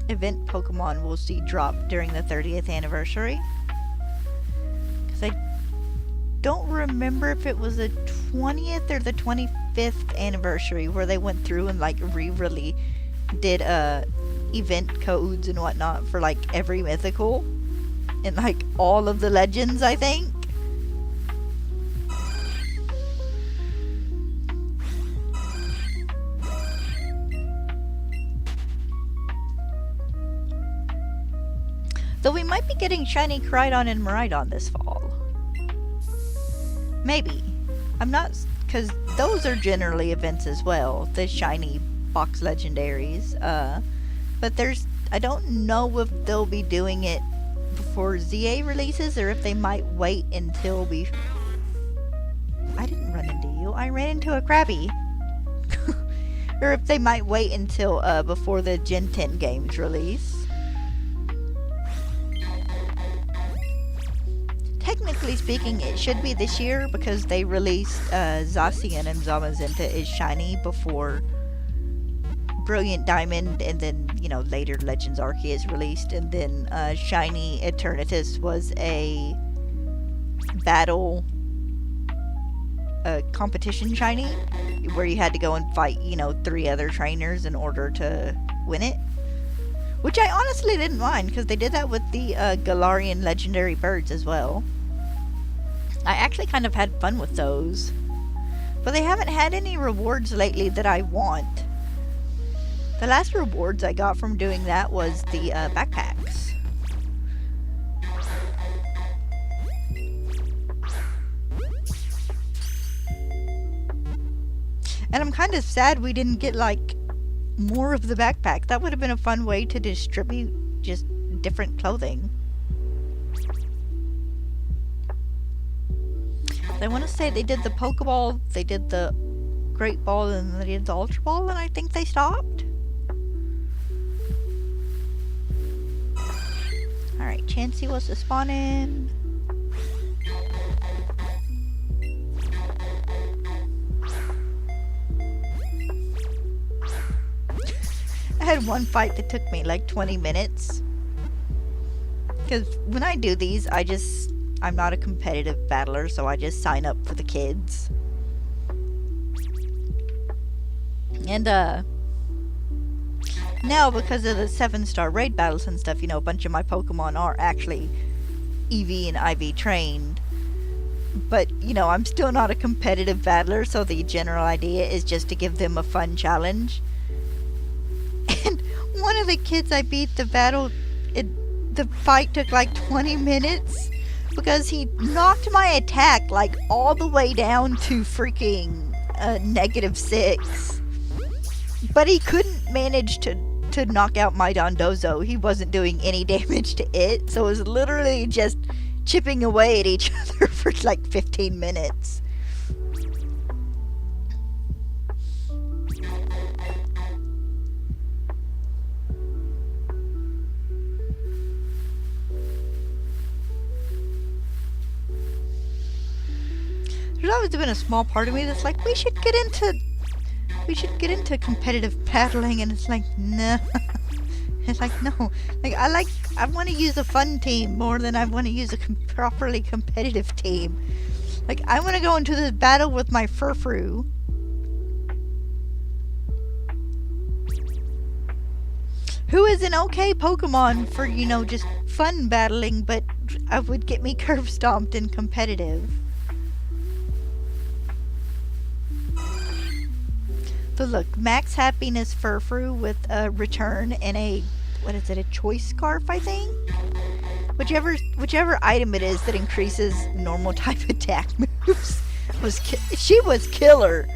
event Pokemon we'll see drop during the 30th anniversary. Because I don't remember if it was the 20th or the 25th anniversary where they went through and like re-really did event codes and whatnot for like every mythical and like all of the legends, I think. Though we might be getting shiny Koraidon and Miraidon this fall. Maybe. I'm not, because those are generally events as well, the shiny box legendaries. But I don't know if they'll be doing it before ZA releases or if they might wait until I didn't run into you, I ran into a Krabby. Or if they might wait until before the Gen 10 games release. Technically speaking, it should be this year because they released Zacian and Zamazenta as shiny before Brilliant Diamond, and then, you know, later Legends Arceus released, and then shiny Eternatus was a battle competition shiny where you had to go and fight, you know, 3 other trainers in order to win it. Which I honestly didn't mind, because they did that with the Galarian legendary birds as well. I actually kind of had fun with those. But they haven't had any rewards lately that I want. The last rewards I got from doing that was the backpacks. And I'm kind of sad we didn't get, like, more of the backpack. That would have been a fun way to distribute just different clothing. I want to say they did the Pokeball, they did the Great Ball, and they did the Ultra Ball, and I think they stopped. Alright, Chansey wants to spawn in. I had one fight that took me like 20 minutes. Because when I do these, I'm not a competitive battler, so I just sign up for the kids. And, now because of the 7-star raid battles and stuff, you know, a bunch of my Pokemon are actually EV and IV trained. But, you know, I'm still not a competitive battler, so the general idea is just to give them a fun challenge. And one of the kids I beat the battle, the fight took like 20 minutes because he knocked my attack like all the way down to freaking -6. But he couldn't manage to knock out my Dondozo. He wasn't doing any damage to it, so it was literally just chipping away at each other for like 15 minutes. There's always been a small part of me that's like, we should get into competitive battling, and it's like, no. It's like, no. Like, I want to use a fun team more than I want to use a properly competitive team. Like, I want to go into this battle with my Furfrou. Who is an okay Pokemon for, you know, just fun battling, but would get me curve stomped in competitive. So look, Max Happiness Furfrou with a return and a, what is it, a choice scarf, I think? Whichever item it is that increases normal type attack moves she was killer.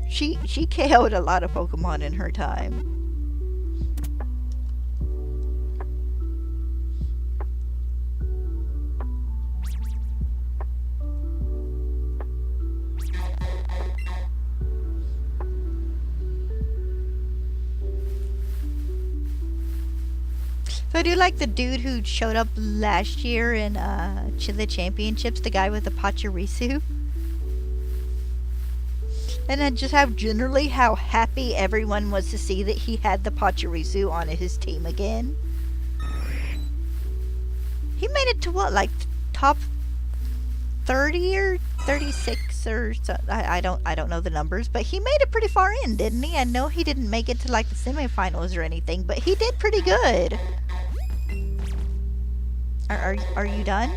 She KO'd a lot of Pokemon in her time. So I do like the dude who showed up last year in the championships, the guy with the Pachirisu. And then just how happy everyone was to see that he had the Pachirisu on his team again. He made it to what, like top 30 or 36 or so. I don't know the numbers, but he made it pretty far in, didn't he? I know he didn't make it to like the semifinals or anything, but he did pretty good. Are you done?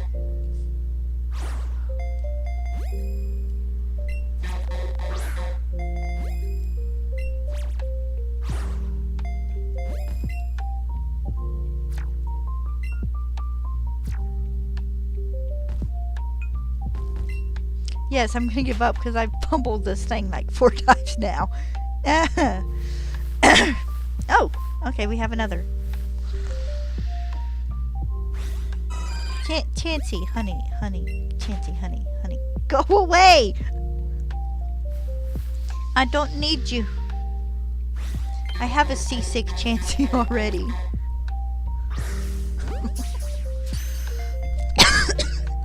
Yes, I'm gonna give up because I've fumbled this thing like 4 times now. Oh, okay, we have another. Chansey, honey, Chansey, honey. Go away! I don't need you. I have a seasick Chansey already.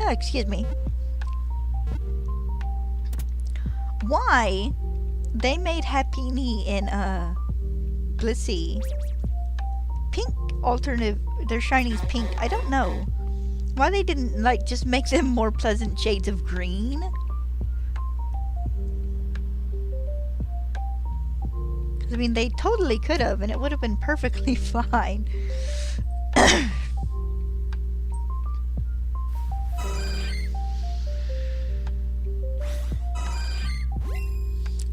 Oh, excuse me. Why they made Happiny and Glissy pink alternative, their shinies pink? I don't know. Why they didn't like just make them more pleasant shades of green? Cause I mean they totally could have and it would have been perfectly fine.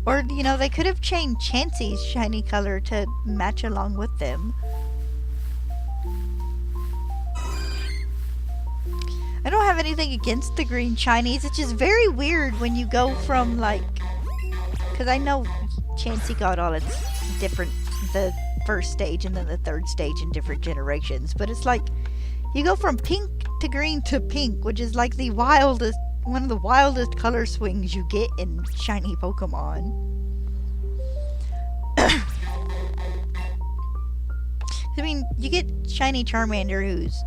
Or, you know, they could have changed Chansey's shiny color to match along with them. I don't have anything against the green shinies. It's just very weird when you go from, like... Because I know Chansey got all its different... The first stage and then the third stage in different generations. But it's like, you go from pink to green to pink, which is like the wildest... One of the wildest color swings you get in shiny Pokemon. I mean, you get shiny Charmander who's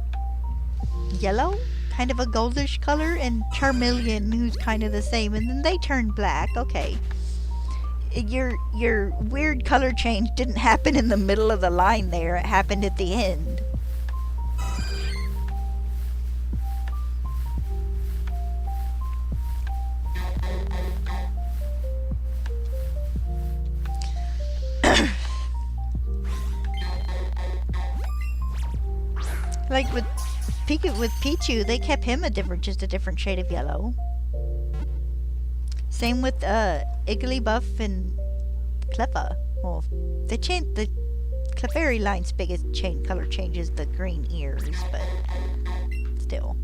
yellow, kind of a goldish color, and Charmeleon who's kind of the same, and then they turn black. Okay. Your weird color change didn't happen in the middle of the line there, it happened at the end. Like with Pichu, they kept him just a different shade of yellow. Same with Igglybuff and Cleffa. Well, they changed the Clefairy line's biggest color change is the green ears, but still.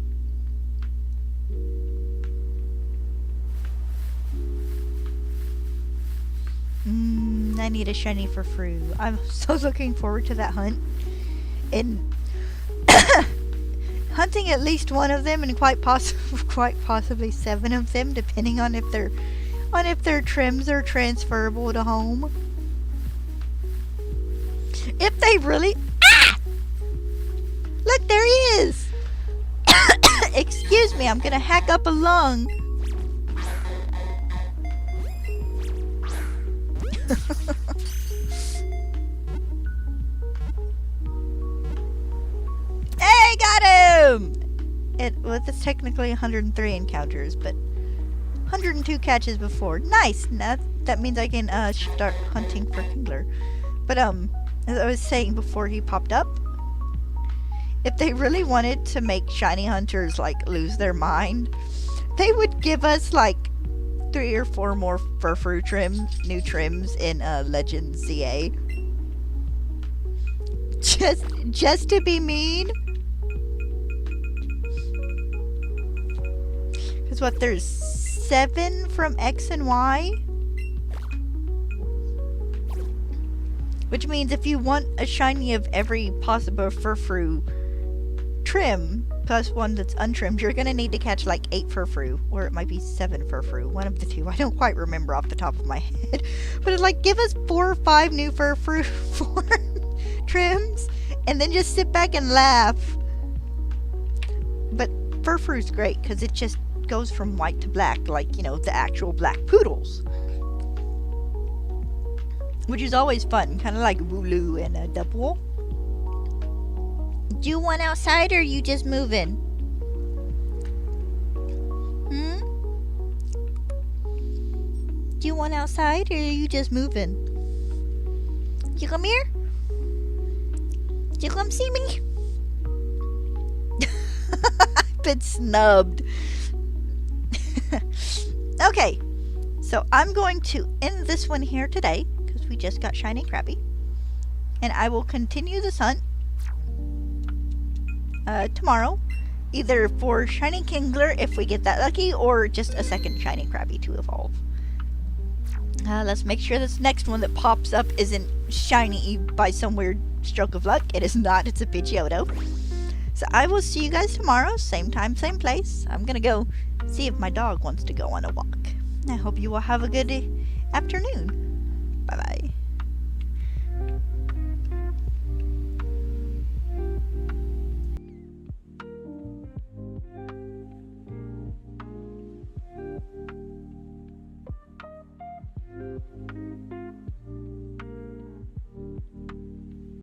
I need a shiny for Fru. I'm so looking forward to that hunt. And hunting at least one of them, and quite possibly 7 of them, depending on if their trims are transferable to home. If they really... Ah! Look, there he is! Excuse me, I'm gonna hack up a lung. Hey, got him! It's technically 103 encounters, but 102 catches before. Nice! That means I can start hunting for Kingler. But as I was saying before he popped up, if they really wanted to make shiny hunters like lose their mind, they would give us like 3 or 4 more Furfru new trims in Legends CA. Just to be mean. Because what, there's 7 from X and Y? Which means if you want a shiny of every possible Furfru trim, plus 1 that's untrimmed, you're going to need to catch like 8 Furfru, or it might be 7 Furfru, one of the two. I don't quite remember off the top of my head. But it's like, give us 4 or 5 new Furfru trims, and then just sit back and laugh. But Furfru's great, because it just goes from white to black, like, you know, the actual black poodles. Which is always fun, kind of like Wooloo and a Double. Do you want outside, or are you just moving? you want outside, or are you just moving? You come here? You come see me? I've been snubbed. Okay, so I'm going to end this one here today, because we just got shiny Krabby. And I will continue this hunt tomorrow, either for shiny Kingler if we get that lucky, or just a second shiny Krabby to evolve. Let's make sure this next one that pops up isn't shiny by some weird stroke of luck. It is not. It's a Pidgeotto. So I will see you guys tomorrow, same time, same place. I'm gonna go see if my dog wants to go on a walk. I hope you will have a good afternoon.